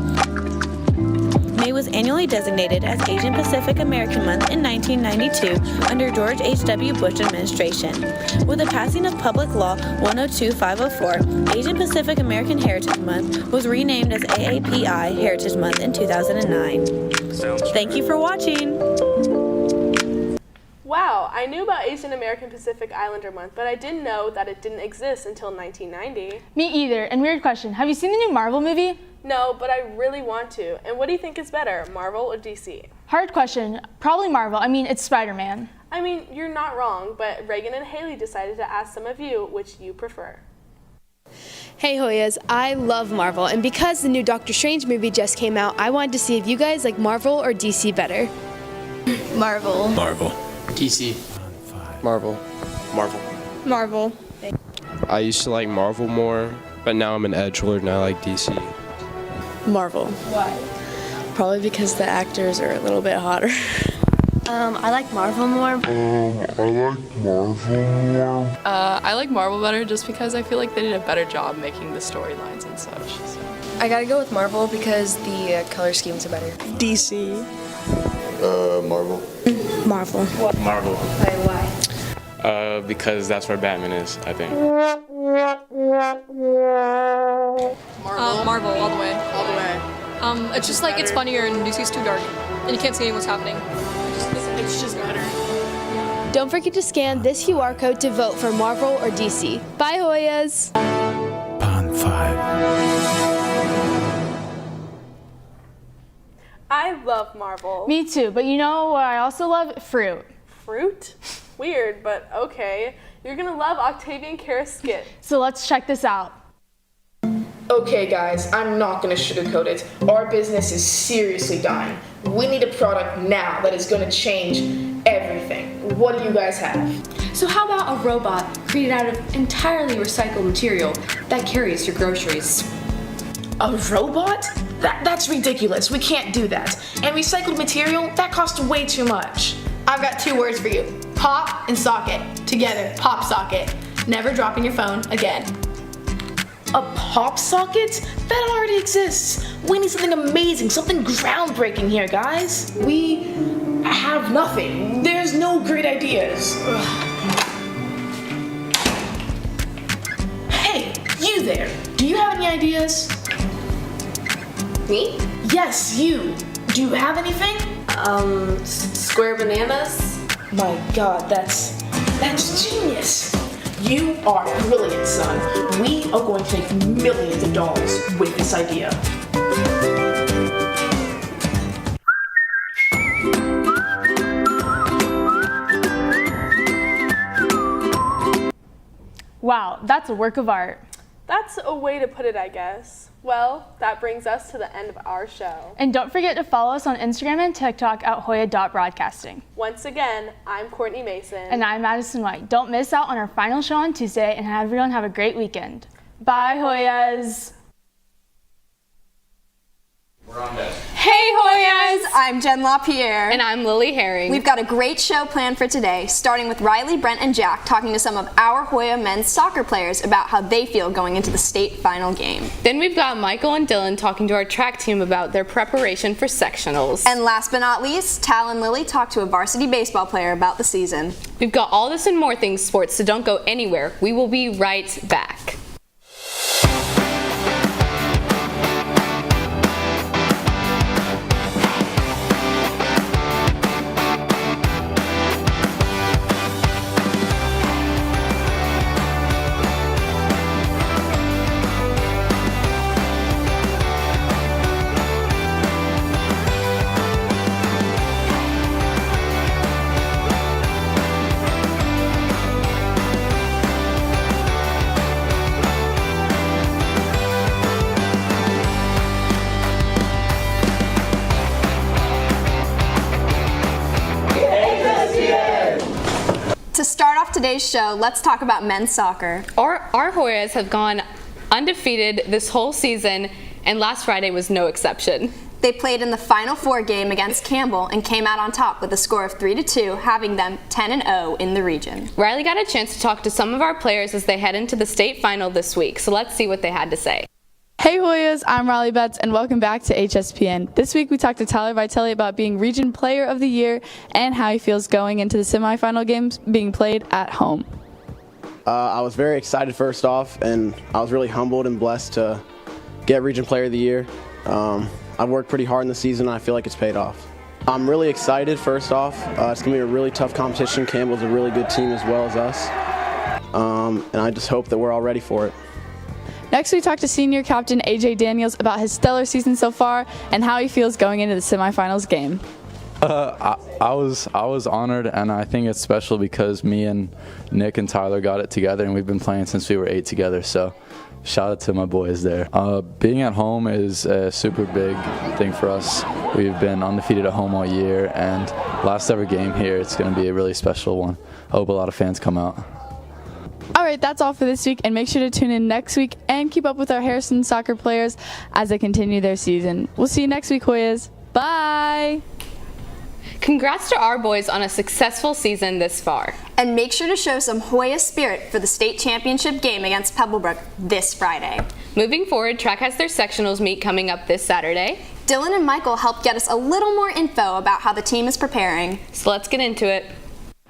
May was annually designated as Asian Pacific American Month in 1992 under George H.W. Bush administration. With the passing of Public Law 102-504, Asian Pacific American Heritage Month was renamed as AAPI Heritage Month in 2009. Thank you for watching. Wow, I knew about Asian American Pacific Islander Month, but I didn't know that it didn't exist until 1990. Me either. And weird question, have you seen the new Marvel movie? No, but I really want to. And what do you think is better, Marvel or DC? Hard question. Probably Marvel. I mean, it's Spider-Man. I mean, you're not wrong, but Reagan and Haley decided to ask some of you which you prefer. Hey Hoyas, I love Marvel, and because the new Doctor Strange movie just came out, I wanted to see if you guys like Marvel or DC better. Marvel. Marvel. DC. Marvel. Marvel. Marvel. I used to like Marvel more, but now I'm an edgelord and I like DC. Marvel. Why? Probably because the actors are a little bit hotter. I like Marvel more. I like Marvel better just because I feel like they did a better job making the storylines and such. So. I gotta go with Marvel because the color schemes are better. DC. Marvel. Marvel. Marvel. Why? Because that's where Batman is, I think. Marvel, all the way. All the way. It's just like, it's funnier and DC's too dark. And you can't see what's happening. It's just better. Don't forget to scan this QR code to vote for Marvel or DC. Bye, Hoyas! Pond 5. I love Marvel. Me too, but you know what I also love? Fruit. Fruit? Weird, but okay. You're gonna love Octavian Kara's skit. So let's check this out. Okay guys, I'm not gonna sugarcoat it. Our business is seriously dying. We need a product now that is gonna change everything. What do you guys have? So how about a robot created out of entirely recycled material that carries your groceries? A robot? That's ridiculous. We can't do that. And recycled material, that costs way too much. I've got 2 words for you. Pop and socket. Together, pop socket. Never dropping your phone again. A pop socket? That already exists. We need something amazing, something groundbreaking here, guys. We have nothing. There's no great ideas. Hey, you there. Do you have any ideas? Me? Yes, you. Do you have anything? Square bananas? My God, that's genius. You are brilliant, son. We are going to make millions of dollars with this idea. Wow, that's a work of art. That's a way to put it, I guess. Well, that brings us to the end of our show. And don't forget to follow us on Instagram and TikTok at Hoya.broadcasting. Once again, I'm Courtney Mason. And I'm Madison White. Don't miss out on our final show on Tuesday, and everyone have a great weekend. Bye, Hoyas! Hey Hoyas! I'm Jen LaPierre. And I'm Lily Herring. We've got a great show planned for today, starting with Riley, Brent, and Jack talking to some of our Hoya men's soccer players about how they feel going into the state final game. Then we've got Michael and Dylan talking to our track team about their preparation for sectionals. And last but not least, Tal and Lily talk to a varsity baseball player about the season. We've got all this and more things sports, so don't go anywhere. We will be right back. today's show, let's talk about men's soccer. Our Hoyas have gone undefeated this whole season, and last Friday was no exception. They played in the Final Four game against Campbell and came out on top with a score of 3-2, having them 10-0 in the region. Riley got a chance to talk to some of our players as they head into the state final this week, so let's see what they had to say. Hey Hoyas, I'm Riley Betts and welcome back to HSPN. This week we talked to Tyler Vitelli about being Region Player of the Year and how he feels going into the semifinal games being played at home. I was very excited first off, and I was really humbled and blessed to get Region Player of the Year. I've worked pretty hard in the season, and I feel like it's paid off. I'm really excited first off. It's going to be a really tough competition. Campbell's a really good team as well as us, and I just hope that we're all ready for it. Next, we talked to senior captain AJ Daniels about his stellar season so far and how he feels going into the semifinals game. I was honored, and I think it's special because me and Nick and Tyler got it together, and we've been playing since we were 8 together. So, shout out to my boys there. Being at home is a super big thing for us. We've been undefeated at home all year, and last ever game here, it's going to be a really special one. I hope a lot of fans come out. All right, that's all for this week, and make sure to tune in next week and keep up with our Harrison soccer players as they continue their season. We'll see you next week, Hoyas. Bye! Congrats to our boys on a successful season this far. And make sure to show some Hoya spirit for the state championship game against Pebblebrook this Friday. Moving forward, track has their sectionals meet coming up this Saturday. Dylan and Michael helped get us a little more info about how the team is preparing. So let's get into it.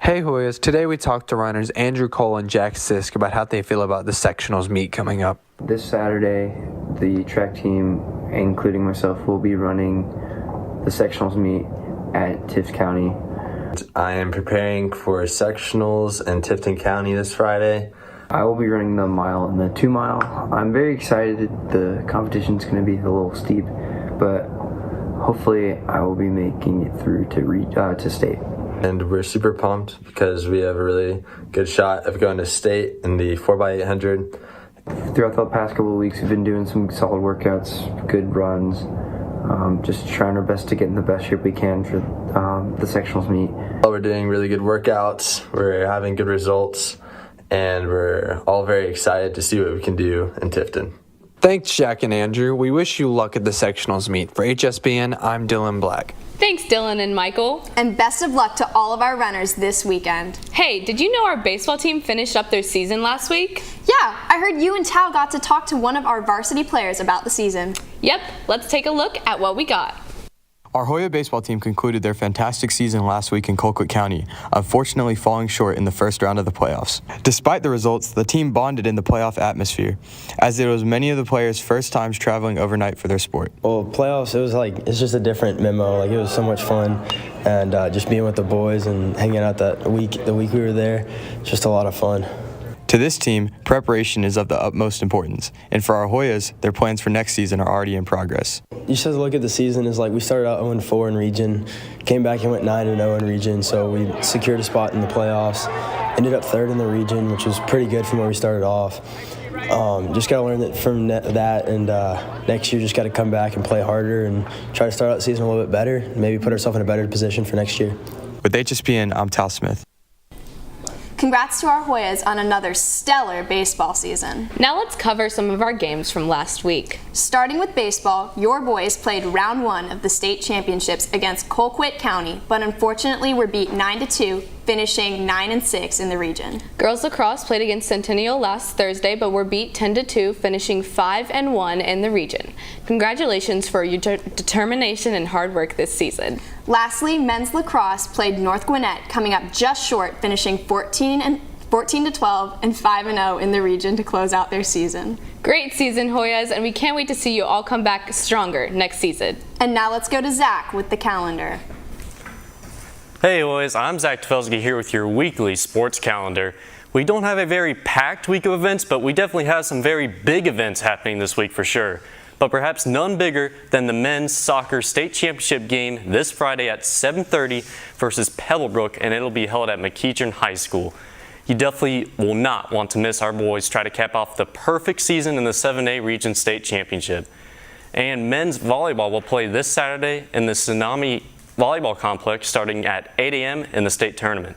Hey Hoyas, today we talked to runners Andrew Cole and Jack Sisk about how they feel about the sectionals meet coming up. This Saturday, the track team, including myself, will be running the sectionals meet at Tift County. I am preparing for sectionals in Tifton County this Friday. I will be running the mile and the 2 mile. I'm very excited. The competition's going to be a little steep, but hopefully I will be making it through to state. And we're super pumped because we have a really good shot of going to state in the 4x800. Throughout the past couple of weeks, we've been doing some solid workouts, good runs, just trying our best to get in the best shape we can for the sectionals meet. We're doing really good workouts, we're having good results, and we're all very excited to see what we can do in Tifton. Thanks, Jack and Andrew. We wish you luck at the sectionals meet. For HSPN, I'm Dylan Black. Thanks, Dylan and Michael. And best of luck to all of our runners this weekend. Hey, did you know our baseball team finished up their season last week? Yeah, I heard you and Tao got to talk to one of our varsity players about the season. Yep, let's take a look at what we got. Our Hoya baseball team concluded their fantastic season last week in Colquitt County, unfortunately falling short in the first round of the playoffs. Despite the results, the team bonded in the playoff atmosphere, as it was many of the players' first times traveling overnight for their sport. Well, playoffs, it's just a different memo. It was so much fun, and just being with the boys and hanging out the week we were there, just a lot of fun. To this team, preparation is of the utmost importance, and for our Hoyas, their plans for next season are already in progress. You just have to look at the season as we started out 0-4 in region, came back and went 9-0 in region, so we secured a spot in the playoffs, ended up 3rd in the region, which was pretty good from where we started off. Just got to learn that from that, and next year just got to come back and play harder and try to start out the season a little bit better, maybe put ourselves in a better position for next year. With HSPN, I'm Tal Smith. Congrats to our Hoyas on another stellar baseball season. Now let's cover some of our games from last week. Starting with baseball, your boys played round 1 of the state championships against Colquitt County, but unfortunately were beat 9-2, finishing 9-6 in the region. Girls lacrosse played against Centennial last Thursday, but were beat 10-2, finishing 5-1 in the region. Congratulations for your determination and hard work this season. Lastly, men's lacrosse played North Gwinnett, coming up just short, finishing 14-12 and 5-0 in the region to close out their season. Great season, Hoyas, and we can't wait to see you all come back stronger next season. And now let's go to Zach with the calendar. Hey Hoyas, I'm Zach Tefelsky here with your weekly sports calendar. We don't have a very packed week of events, but we definitely have some very big events happening this week for sure. But perhaps none bigger than the men's soccer state championship game this Friday at 7:30 versus Pebblebrook, and it'll be held at McEachern High School. You definitely will not want to miss our boys try to cap off the perfect season in the 7A Region State Championship. And men's volleyball will play this Saturday in the Tsunami Volleyball Complex starting at 8 a.m. in the state tournament.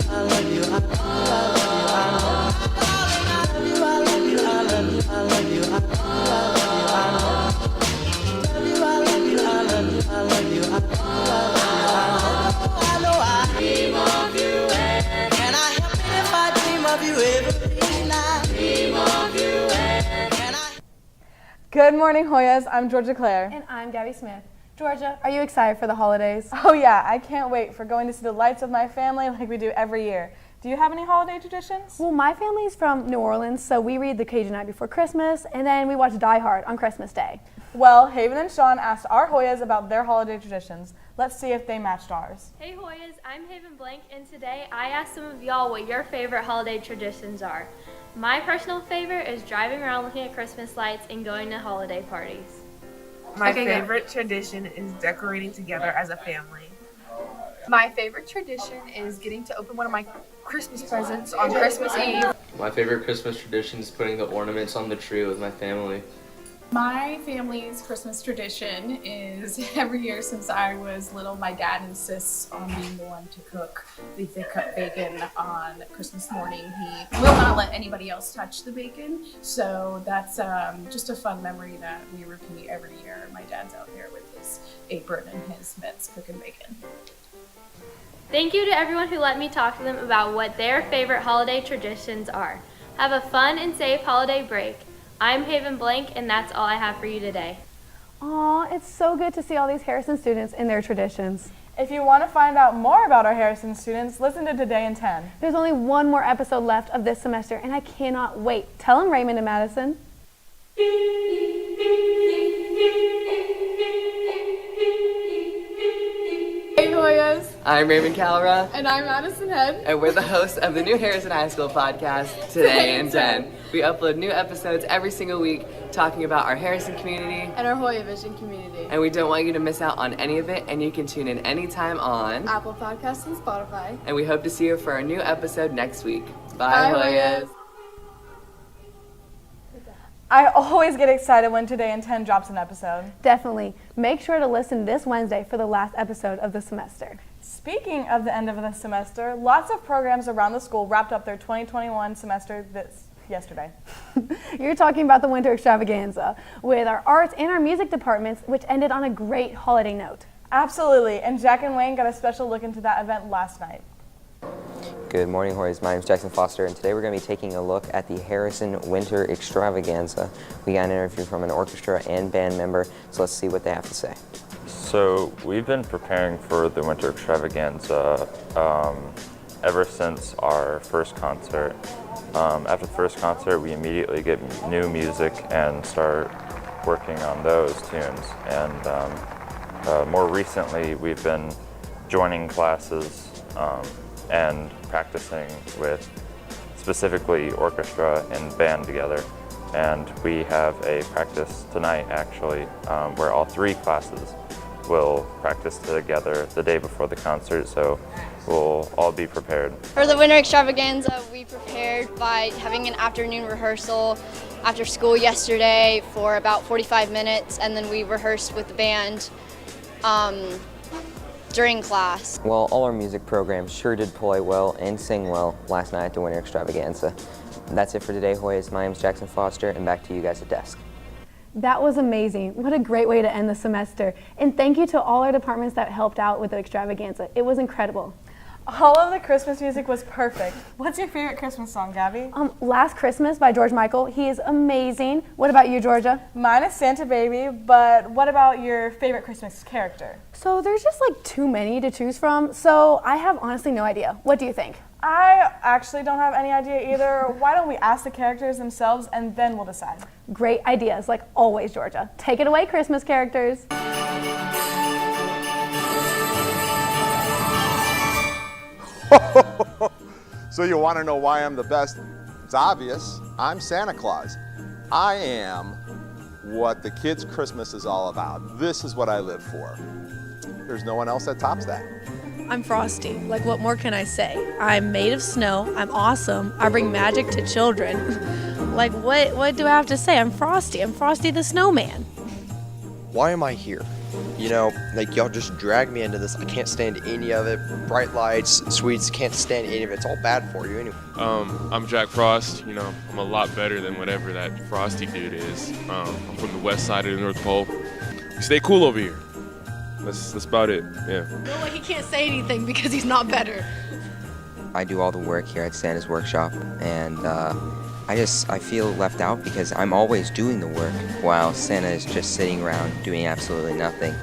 Good morning, Hoyas. I'm Georgia Claire. And I'm Gabby Smith. Georgia, are you excited for the holidays? Oh yeah, I can't wait for going to see the lights with my family like we do every year. Do you have any holiday traditions? Well, my family's from New Orleans, so we read the Cajun Night Before Christmas, and then we watch Die Hard on Christmas Day. Well, Haven and Sean asked our Hoyas about their holiday traditions. Let's see if they matched ours. Hey Hoyas, I'm Haven Blank, and today I asked some of y'all what your favorite holiday traditions are. My personal favorite is driving around looking at Christmas lights and going to holiday parties. My favorite tradition is decorating together as a family. My favorite tradition is getting to open one of my Christmas presents on Christmas Eve. My favorite Christmas tradition is putting the ornaments on the tree with my family. My family's Christmas tradition is every year since I was little, my dad insists on being the one to cook the thick cut bacon on Christmas morning. He will not let anybody else touch the bacon, so that's just a fun memory that we repeat every year. My dad's out there with his apron and his mitts cooking bacon. Thank you to everyone who let me talk to them about what their favorite holiday traditions are. Have a fun and safe holiday break. I'm Haven Blank, and that's all I have for you today. Aw, it's so good to see all these Harrison students and their traditions. If you want to find out more about our Harrison students, listen to Today in 10. There's only one more episode left of this semester, and I cannot wait. Tell them, Raymond and Madison. Hey Hoyas! I'm Raymond Calra. And I'm Madison Head. And we're the hosts of the new Harrison High School podcast, Today in 10. We upload new episodes every single week talking about our Harrison community and our HoyaVision community. And we don't want you to miss out on any of it, and you can tune in anytime on Apple Podcasts and Spotify. And we hope to see you for our new episode next week. Bye Hoyas! I always get excited when Today in 10 drops an episode. Definitely. Make sure to listen this Wednesday for the last episode of the semester. Speaking of the end of the semester, lots of programs around the school wrapped up their 2021 semester yesterday. You're talking about the winter extravaganza with our arts and our music departments, which ended on a great holiday note. Absolutely, and Jack and Wayne got a special look into that event last night. Good morning, Hoyas. My name is Jackson Foster, and today we're going to be taking a look at the Harrison Winter Extravaganza. We got an interview from an orchestra and band member, so let's see what they have to say. So we've been preparing for the Winter Extravaganza ever since our first concert. After the first concert, we immediately get new music and start working on those tunes. And more recently, we've been joining classes and practicing with specifically orchestra and band together. And we have a practice tonight actually where all three classes will practice together the day before the concert, so we'll all be prepared. For the Winter Extravaganza, we prepared by having an afternoon rehearsal after school yesterday for about 45 minutes, and then we rehearsed with the band during class. Well, all our music programs sure did play well and sing well last night at the Winter Extravaganza. That's it for today, Hoyas. My name's Jackson Foster, and back to you guys at desk. That was amazing. What a great way to end the semester. And thank you to all our departments that helped out with the extravaganza. It was incredible. All of the Christmas music was perfect. What's your favorite Christmas song, Gabby? Last Christmas by George Michael. He is amazing. What about you, Georgia? Mine is Santa Baby, but what about your favorite Christmas character? So there's just like too many to choose from, so I have honestly no idea. What do you think? I actually don't have any idea either. Why don't we ask the characters themselves and then we'll decide. Great ideas, like always, Georgia. Take it away, Christmas characters. So you want to know why I'm the best? It's obvious. I'm Santa Claus. I am what the kids' Christmas is all about. This is what I live for. There's no one else that tops that. I'm Frosty. Like, what more can I say? I'm made of snow. I'm awesome. I bring magic to children. Like, what do I have to say? I'm Frosty. I'm Frosty the Snowman. Why am I here? You know, like, y'all just dragged me into this. I can't stand any of it. Bright lights, sweets, can't stand any of it. It's all bad for you anyway. I'm Jack Frost. You know, I'm a lot better than whatever that Frosty dude is. I'm from the west side of the North Pole. We stay cool over here. That's about it, yeah. No, he can't say anything because he's not better. I do all the work here at Santa's workshop, and I feel left out because I'm always doing the work while Santa is just sitting around doing absolutely nothing.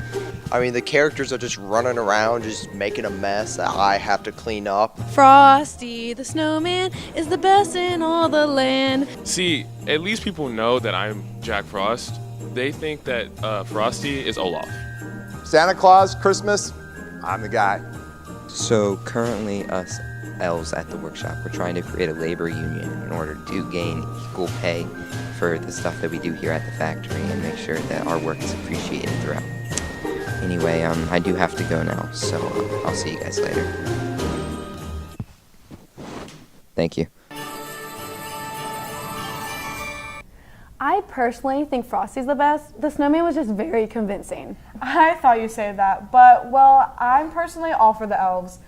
I mean, the characters are just running around, just making a mess that I have to clean up. Frosty the Snowman is the best in all the land. See, at least people know that I'm Jack Frost. They think that Frosty is Olaf. Santa Claus, Christmas, I'm the guy. So currently us elves at the workshop, we're trying to create a labor union in order to gain equal pay for the stuff that we do here at the factory and make sure that our work is appreciated throughout. Anyway, I do have to go now, so I'll see you guys later. Thank you. I personally think Frosty's the best. The snowman was just very convincing. I thought you'd say that, but, well, I'm personally all for the elves.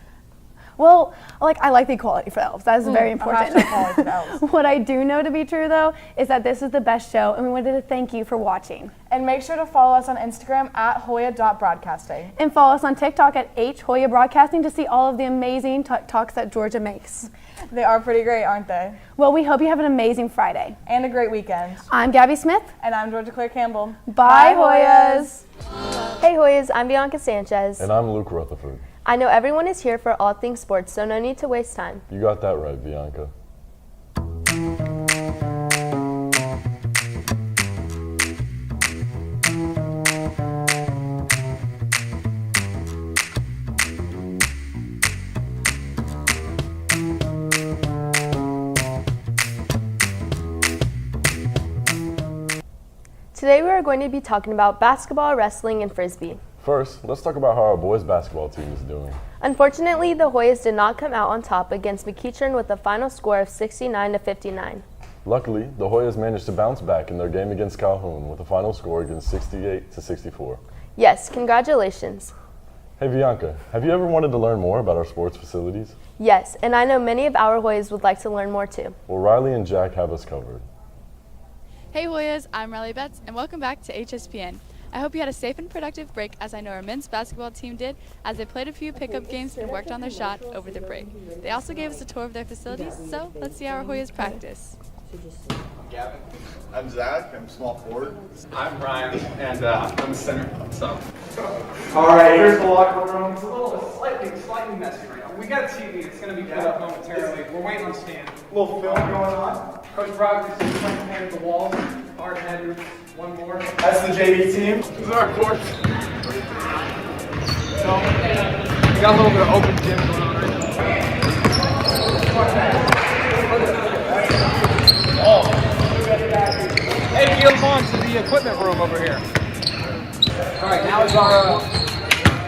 Well, I like the equality for elves. That is very important. I'm not equality for the elves. What I do know to be true, though, is that this is the best show, and we wanted to thank you for watching. And make sure to follow us on Instagram at Hoya.broadcasting. And follow us on TikTok at HHoya Broadcasting to see all of the amazing talks that Georgia makes. They are pretty great, aren't they? Well, we hope you have an amazing Friday. And a great weekend. I'm Gabby Smith. And I'm Georgia Claire Campbell. Bye, Hoyas. Hey, Hoyas, I'm Bianca Sanchez. And I'm Luke Rutherford. I know everyone is here for all things sports, so no need to waste time. You got that right, Bianca. Today we are going to be talking about basketball, wrestling, and frisbee. First, let's talk about how our boys basketball team is doing. Unfortunately, the Hoyas did not come out on top against McEachern with a final score of 69-59. Luckily, the Hoyas managed to bounce back in their game against Calhoun with a final score against 68-64. Yes, congratulations. Hey Bianca, have you ever wanted to learn more about our sports facilities? Yes, and I know many of our Hoyas would like to learn more too. Well, Riley and Jack have us covered. Hey Hoyas, I'm Riley Betts, and welcome back to HSPN. I hope you had a safe and productive break, as I know our men's basketball team did, as they played a few pickup games and worked on their shot over the break. They also gave us a tour of their facilities, so let's see how our Hoyas practice. I'm Gavin. I'm Zach. I'm small forward. I'm Brian, and I'm a center. So. All right, here's the locker room. It's a little slightly messy right now. We got a TV. It's going to be put up momentarily. We're waiting on Stan. A little film going on. Coach Brock is just trying to paint the walls. Hard headers. One more. That's the JV team. This is our court. So, we got a little bit of open gym going on right now. Hey, yield on to the equipment room over here. All right, now is our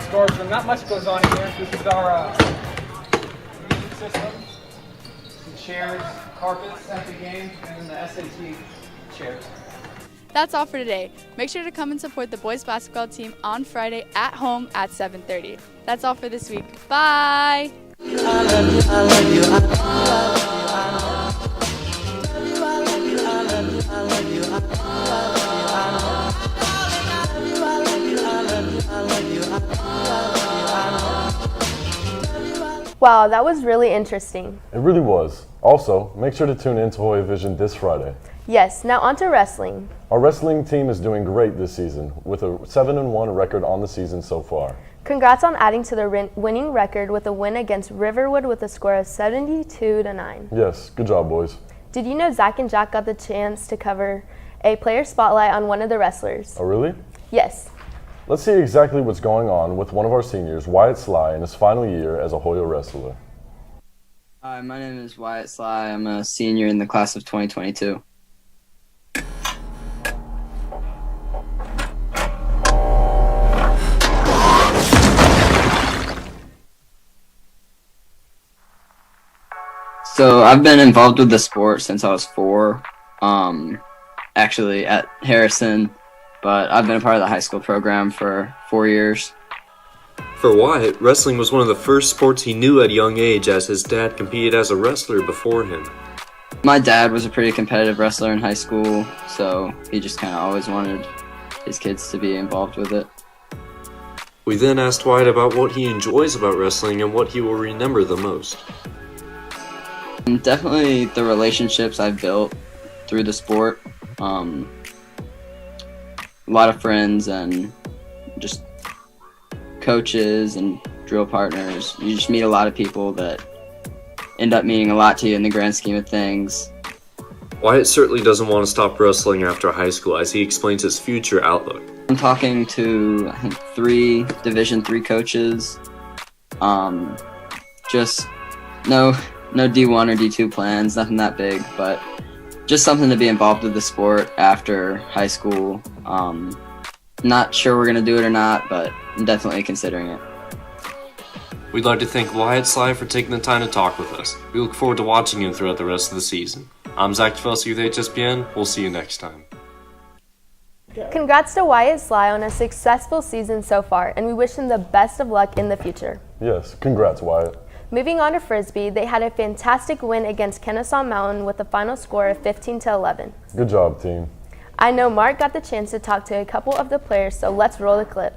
storage room. Not much goes on here. This is our music system, some chairs, carpets at the game, and then the SAT chairs. That's all for today. Make sure to come and support the boys basketball team on Friday at home at 7:30. That's all for this week. Bye! Wow, that was really interesting. It really was. Also, make sure to tune in to HoyaVision this Friday. Yes, now on to wrestling. Our wrestling team is doing great this season, with a 7-1 record on the season so far. Congrats on adding to the winning record with a win against Riverwood with a score of 72-9. Yes, good job, boys. Did you know Zach and Jack got the chance to cover a player spotlight on one of the wrestlers? Oh, really? Yes. Let's see exactly what's going on with one of our seniors, Wyatt Sly, in his final year as a Hoya wrestler. Hi, my name is Wyatt Sly. I'm a senior in the class of 2022. So I've been involved with the sport since I was 4, actually at Harrison, but I've been a part of the high school program for 4 years. For Wyatt, wrestling was one of the first sports he knew at a young age, as his dad competed as a wrestler before him. My dad was a pretty competitive wrestler in high school, so he just kind of always wanted his kids to be involved with it. We then asked Wyatt about what he enjoys about wrestling and what he will remember the most. Definitely the relationships I've built through the sport. A lot of friends and just coaches and drill partners. You just meet a lot of people that end up meaning a lot to you in the grand scheme of things. Wyatt certainly doesn't want to stop wrestling after high school, as he explains his future outlook. I'm talking to, I think, 3 Division III coaches. Just no D1 or D2 plans, nothing that big, but just something to be involved with the sport after high school. Not sure we're going to do it or not, but I'm definitely considering it. We'd like to thank Wyatt Sly for taking the time to talk with us. We look forward to watching him throughout the rest of the season. I'm Zach Tefelsky with HSPN. We'll see you next time. Congrats to Wyatt Sly on a successful season so far, and we wish him the best of luck in the future. Yes, congrats, Wyatt. Moving on to Frisbee, they had a fantastic win against Kennesaw Mountain with a final score of 15-11. Good job, team. I know Mark got the chance to talk to a couple of the players, so let's roll the clip.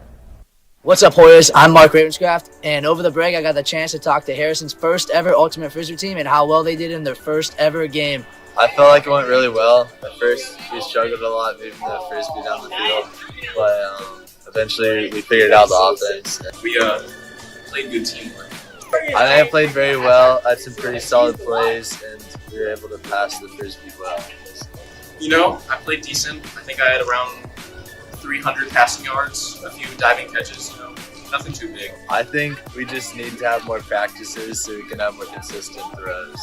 What's up, Hoyas? I'm Mark Ravenscraft, and over the break I got the chance to talk to Harrison's first ever Ultimate Frisbee team and how well they did in their first ever game. I felt like it went really well. At first, we struggled a lot moving the Frisbee down the field, but eventually we figured out the offense. We played good teamwork. I think I played very well. I had some pretty solid plays, and we were able to pass the Frisbee well. You know, I played decent. I think I had around 300 passing yards, a few diving catches, you know, nothing too big. I think we just need to have more practices so we can have more consistent throws.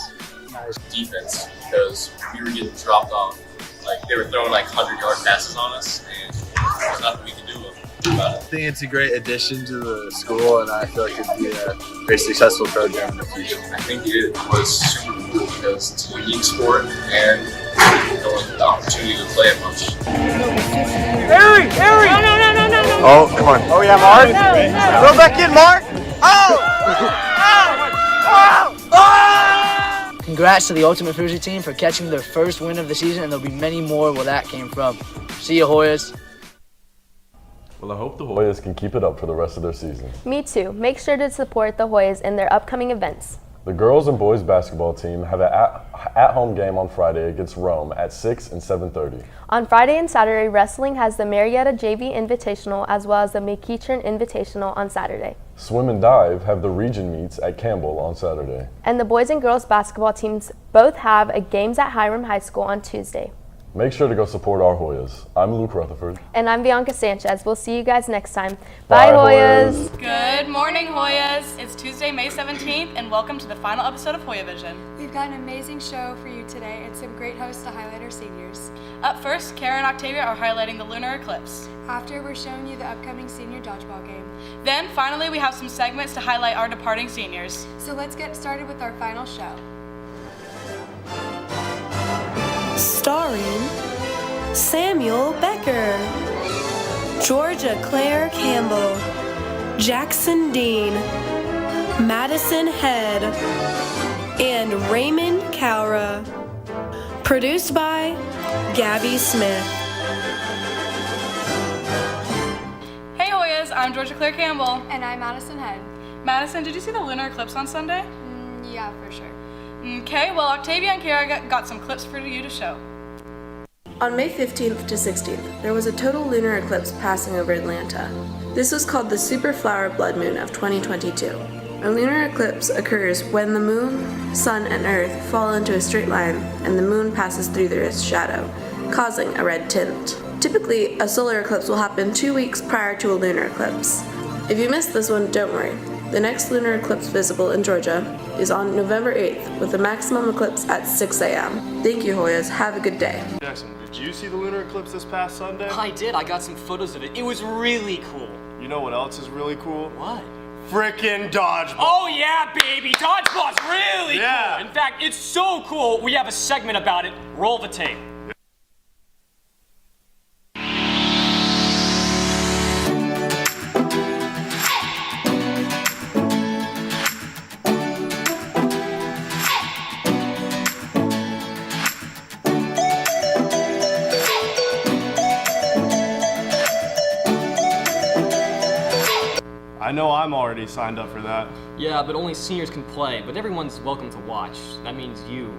Defense, because we were getting dropped off. Like, they were throwing like 100-yard passes on us, and there's nothing we can do about it. I think it's a great addition to the school, and I feel like it'd be a very successful program in the future. I think it was super cool because it's a unique sport, and you don't get the opportunity to play it much. Harry! No. Oh, come on. Oh, yeah, Mark. Throw back in, Mark. Congrats to the Ultimate Frisbee team for catching their first win of the season, and there'll be many more where that came from. See you, Hoyas. Well, I hope the Hoyas can keep it up for the rest of their season. Me too. Make sure to support the Hoyas in their upcoming events. The girls and boys basketball team have an at-home game on Friday against Rome at 6 and 7:30. On Friday and Saturday, wrestling has the Marietta JV Invitational as well as the McEachern Invitational on Saturday. Swim and dive have the region meets at Campbell on Saturday. And the boys and girls basketball teams both have a games at Hiram High School on Tuesday. Make sure to go support our Hoyas. I'm Luke Rutherford. And I'm Bianca Sanchez. We'll see you guys next time. Bye, Hoyas. Good morning, Hoyas. It's Tuesday, May 17th, and welcome to the final episode of HoyaVision. We've got an amazing show for you today and some great hosts to highlight our seniors. Up first, Kara and Octavia are highlighting the lunar eclipse. After, we're showing you the upcoming senior dodgeball game. Then, finally, we have some segments to highlight our departing seniors. So let's get started with our final show. Starring Samuel Becker, Georgia Claire Campbell, Jackson Dean, Madison Head, and Raymond Cowra. Produced by Gabby Smith. Hey Hoyas, I'm Georgia Claire Campbell. And I'm Madison Head. Madison, did you see the lunar eclipse on Sunday? Yeah, for sure. Okay, well Octavia and Kara got some clips for you to show. On May 15th to 16th, there was a total lunar eclipse passing over Atlanta. This was called the Super Flower Blood Moon of 2022. A lunar eclipse occurs when the moon, sun, and earth fall into a straight line and the moon passes through the earth's shadow, causing a red tint. Typically, a solar eclipse will happen 2 weeks prior to a lunar eclipse. If you missed this one, don't worry. The next lunar eclipse visible in Georgia is on November 8th with a maximum eclipse at 6 a.m. Thank you, Hoyas. Have a good day. Jackson, did you see the lunar eclipse this past Sunday? I did. I got some photos of it. It was really cool. You know what else is really cool? What? Frickin' dodgeball. Oh yeah, baby. Dodgeball's really cool. In fact, it's so cool, we have a segment about it. Roll the tape. I know I'm already signed up for that. Yeah, but only seniors can play, but everyone's welcome to watch. That means you,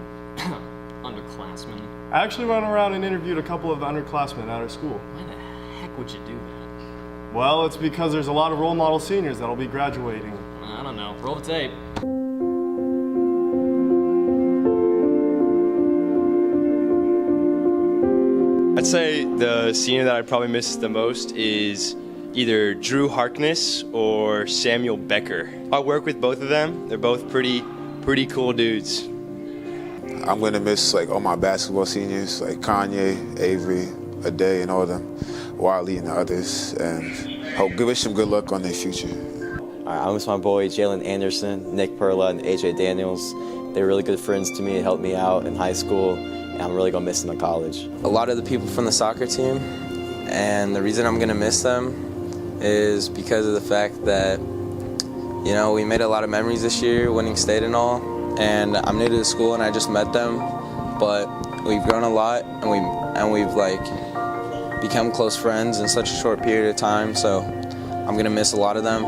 underclassmen. I actually went around and interviewed a couple of the underclassmen at our school. Why the heck would you do that? Well, it's because there's a lot of role model seniors that'll be graduating. I don't know. Roll the tape. I'd say the senior that I probably miss the most is either Drew Harkness or Samuel Becker. I work with both of them. They're both pretty cool dudes. I'm gonna miss like all my basketball seniors, like Kanye, Avery, Ade, and all of them, Wiley and the others, and wish them good luck on their future. I miss my boys Jalen Anderson, Nick Perla, and AJ Daniels. They're really good friends to me, helped me out in high school, and I'm really gonna miss them in college. A lot of the people from the soccer team, and the reason I'm gonna miss them is because of the fact that, you know, we made a lot of memories this year, winning state and all, and I'm new to the school and I just met them, but we've grown a lot and we've like become close friends in such a short period of time, so I'm gonna miss a lot of them.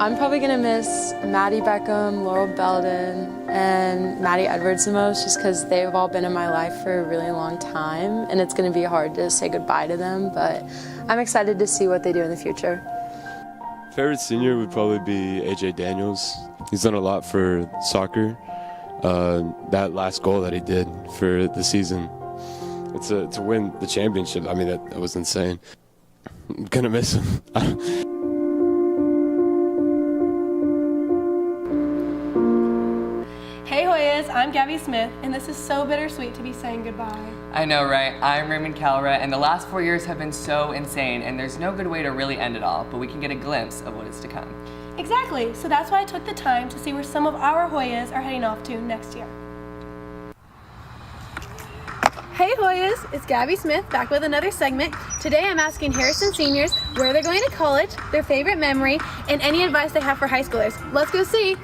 I'm probably gonna miss Maddie Beckham, Laurel Belden, and Maddie Edwards the most, just because they've all been in my life for a really long time, and it's gonna be hard to say goodbye to them, but I'm excited to see what they do in the future. Favorite senior would probably be AJ Daniels. He's done a lot for soccer. That last goal that he did for the season, to win the championship, I mean, that was insane. I'm gonna miss him. Hey Hoyas, I'm Gabby Smith, and this is so bittersweet to be saying goodbye. I know, right? I'm Raymond Cowra, and the last 4 years have been so insane, and there's no good way to really end it all, but we can get a glimpse of what is to come. Exactly, so that's why I took the time to see where some of our Hoyas are heading off to next year. Hey Hoyas, it's Gabby Smith back with another segment. Today I'm asking Harrison seniors where they're going to college, their favorite memory, and any advice they have for high schoolers. Let's go see.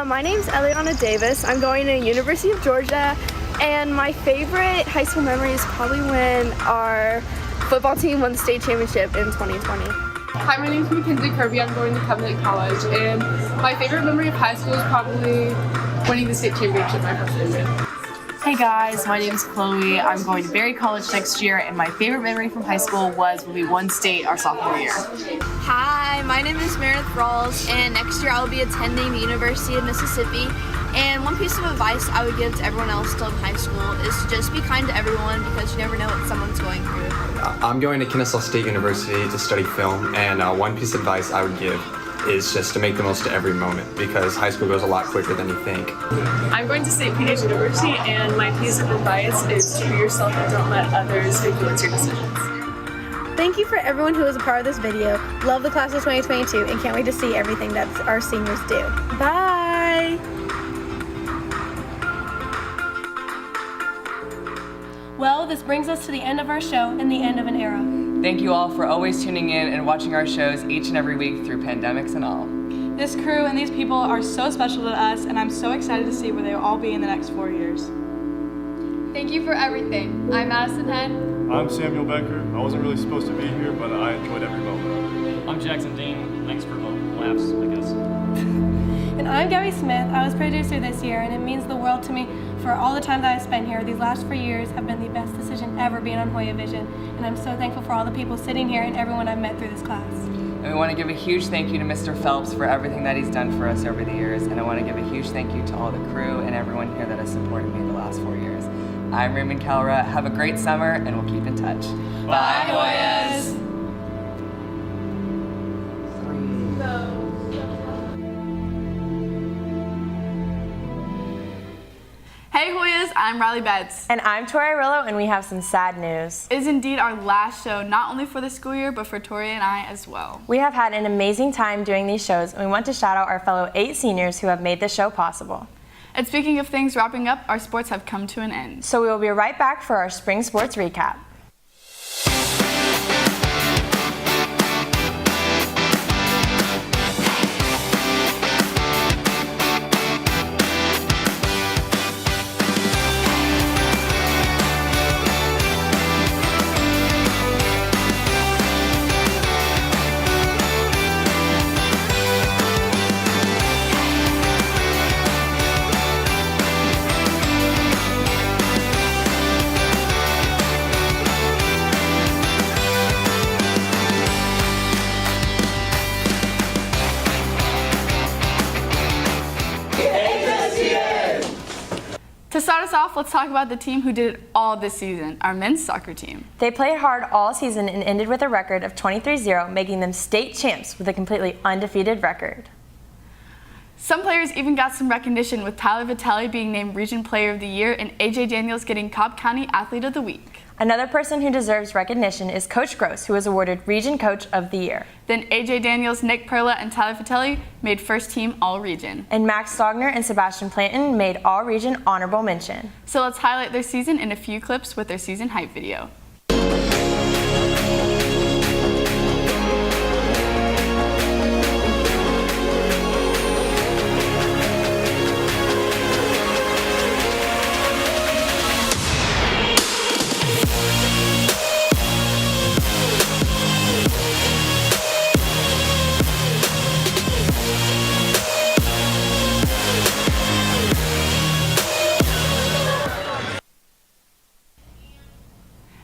My name's Eliana Davis. I'm going to University of Georgia, and my favorite high school memory is probably when our football team won the state championship in 2020. Hi, my name's Mackenzie Kirby. I'm going to Covenant College, and my favorite memory of high school is probably winning the state championship my freshman year. Hey guys, my name is Chloe. I'm going to Berry College next year, and my favorite memory from high school was when we won state our sophomore year. Hi, my name is Meredith Rawls, and next year I will be attending the University of Mississippi. And one piece of advice I would give to everyone else still in high school is to just be kind to everyone, because you never know what someone's going through. I'm going to Kennesaw State University to study film, and one piece of advice I would give is just to make the most of every moment, because high school goes a lot quicker than you think. I'm going to St. Peter's University, and my piece of advice is to be yourself and don't let others influence your decisions. Thank you for everyone who was a part of this video. Love the class of 2022 and can't wait to see everything that our seniors do. Bye! Well, this brings us to the end of our show and the end of an era. Thank you all for always tuning in and watching our shows each and every week through pandemics and all. This crew and these people are so special to us, and I'm so excited to see where they will all be in the next 4 years. Thank you for everything. I'm Madison Head. I'm Samuel Becker. I wasn't really supposed to be here, but I enjoyed every moment. I'm Jackson Dean. Thanks for the laughs, I guess. And I'm Gabby Smith. I was producer this year, and it means the world to me for all the time that I've spent here. These last 4 years have been the best decision ever being on Hoyavision, and I'm so thankful for all the people sitting here and everyone I've met through this class. And we want to give a huge thank you to Mr. Phelps for everything that he's done for us over the years, and I want to give a huge thank you to all the crew and everyone here that has supported me the last 4 years. I'm Raymond Calra. Have a great summer, and we'll keep in touch. Bye, Hoyas! Hey Hoyas, I'm Riley Betts. And I'm Tori Arillo, and we have some sad news. It is indeed our last show, not only for the school year, but for Tori and I as well. We have had an amazing time doing these shows, and we want to shout out our fellow 8 seniors who have made this show possible. And speaking of things wrapping up, our sports have come to an end. So we will be right back for our spring sports recap. To start us off, let's talk about the team who did it all this season, our men's soccer team. They played hard all season and ended with a record of 23-0, making them state champs with a completely undefeated record. Some players even got some recognition, with Tyler Vitale being named Region Player of the Year and AJ Daniels getting Cobb County Athlete of the Week. Another person who deserves recognition is Coach Gross, who was awarded Region Coach of the Year. Then AJ Daniels, Nick Perla, and Tyler Vitale made first team All-Region. And Max Stogner and Sebastian Planton made All-Region Honorable Mention. So let's highlight their season in a few clips with their season hype video.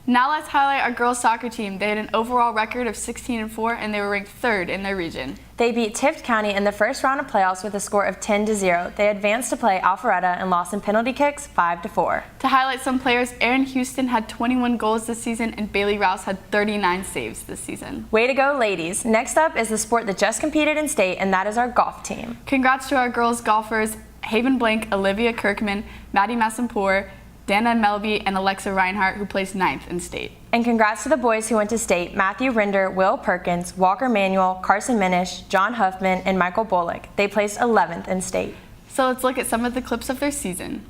Now let's highlight our girls soccer team. They had an overall record of 16-4, and they were ranked 3rd in their region. They beat Tift County in the first round of playoffs with a score of 10-0. They advanced to play Alpharetta and lost in penalty kicks 5-4. To highlight some players, Erin Houston had 21 goals this season, and Bailey Rouse had 39 saves this season. Way to go, ladies. Next up is the sport that just competed in state, and that is our golf team. Congrats to our girls golfers, Haven Blank, Olivia Kirkman, Maddie Massenpour, Dana Melby, and Alexa Reinhart, who placed 9th in state. And congrats to the boys who went to state: Matthew Rinder, Will Perkins, Walker Manuel, Carson Minish, John Huffman, and Michael Bullock. They placed 11th in state. So let's look at some of the clips of their season.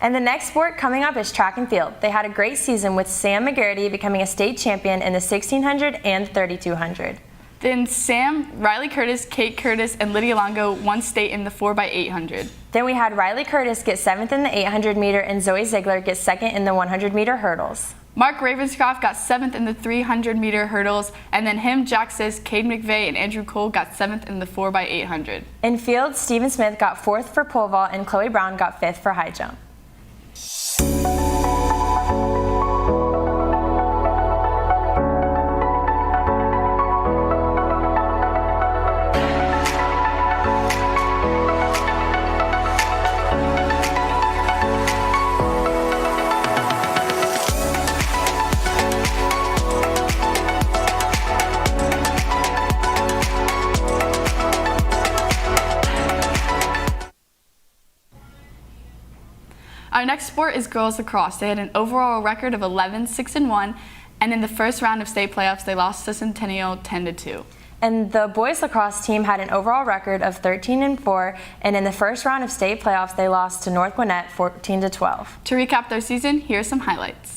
And the next sport coming up is track and field. They had a great season, with Sam McGarity becoming a state champion in the 1600 and 3200. Then Sam, Riley Curtis, Kate Curtis, and Lydia Longo won state in the 4x800. Then we had Riley Curtis get 7th in the 800 meter and Zoe Ziegler get 2nd in the 100 meter hurdles. Mark Ravenscroft got 7th in the 300 meter hurdles, and then him, Jack Sis, Cade McVeigh, and Andrew Cole got 7th in the 4x800. In field, Stephen Smith got 4th for pole vault and Chloe Brown got 5th for high jump. Our next sport is girls lacrosse. They had an overall record of 11-6-1, and in the first round of state playoffs, they lost to Centennial 10-2. And the boys lacrosse team had an overall record of 13-4, and in the first round of state playoffs, they lost to North Gwinnett 14-12. To recap their season, here are some highlights.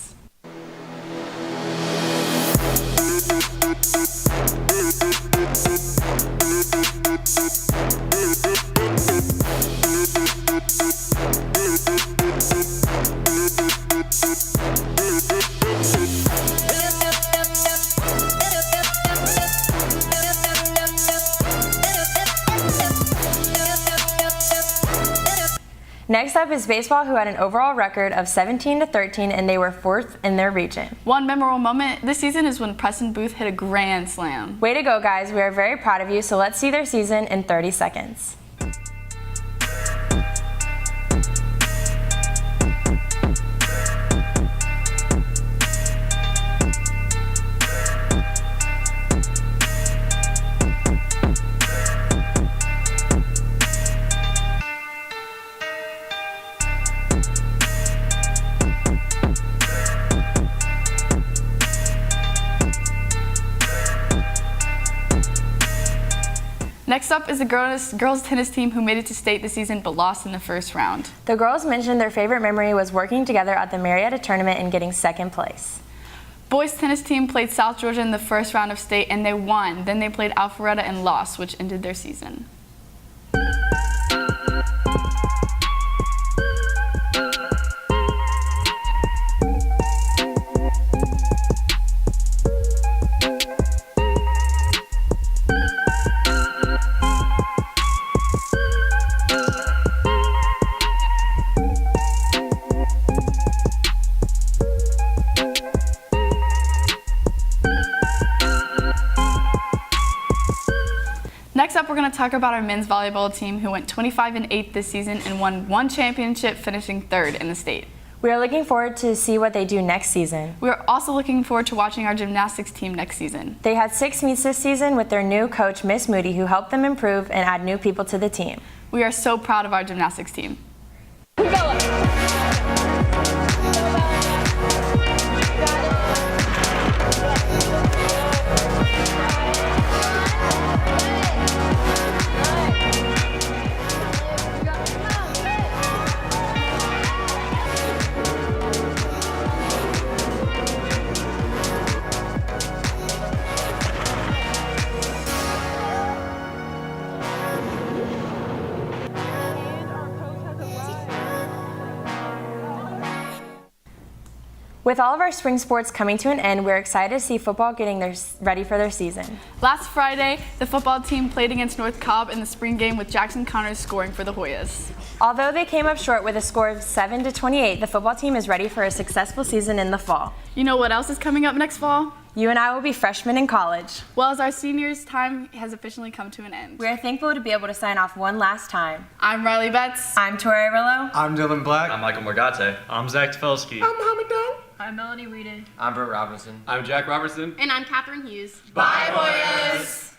Next up is baseball, who had an overall record of 17-13, and they were 4th in their region. One memorable moment this season is when Preston Booth hit a grand slam. Way to go, guys. We are very proud of you, so let's see their season in 30 seconds. Next up is the girls tennis team who made it to state this season but lost in the first round. The girls mentioned their favorite memory was working together at the Marietta tournament and getting 2nd place. Boys tennis team played South Georgia in the first round of state and they won. Then they played Alpharetta and lost, which ended their season. Next up, we're going to talk about our men's volleyball team who went 25-8 this season and won 1 championship, finishing 3rd in the state. We are looking forward to see what they do next season. We are also looking forward to watching our gymnastics team next season. They had 6 meets this season with their new coach, Miss Moody, who helped them improve and add new people to the team. We are so proud of our gymnastics team. With all of our spring sports coming to an end, we're excited to see football getting ready for their season. Last Friday, the football team played against North Cobb in the spring game with Jackson Connors scoring for the Hoyas. Although they came up short with a score of 7-28, the football team is ready for a successful season in the fall. You know what else is coming up next fall? You and I will be freshmen in college. Well, as our seniors' time has officially come to an end. We are thankful to be able to sign off one last time. I'm Riley Betts. I'm Tori Arillo. I'm Dylan Black. I'm Michael Morgate. I'm Zach Tefelsky. I'm Mohamed Dunn. I'm Melanie Reedon. I'm Brett Robinson. I'm Jack Robertson. And I'm Catherine Hughes. Bye, Hoyas!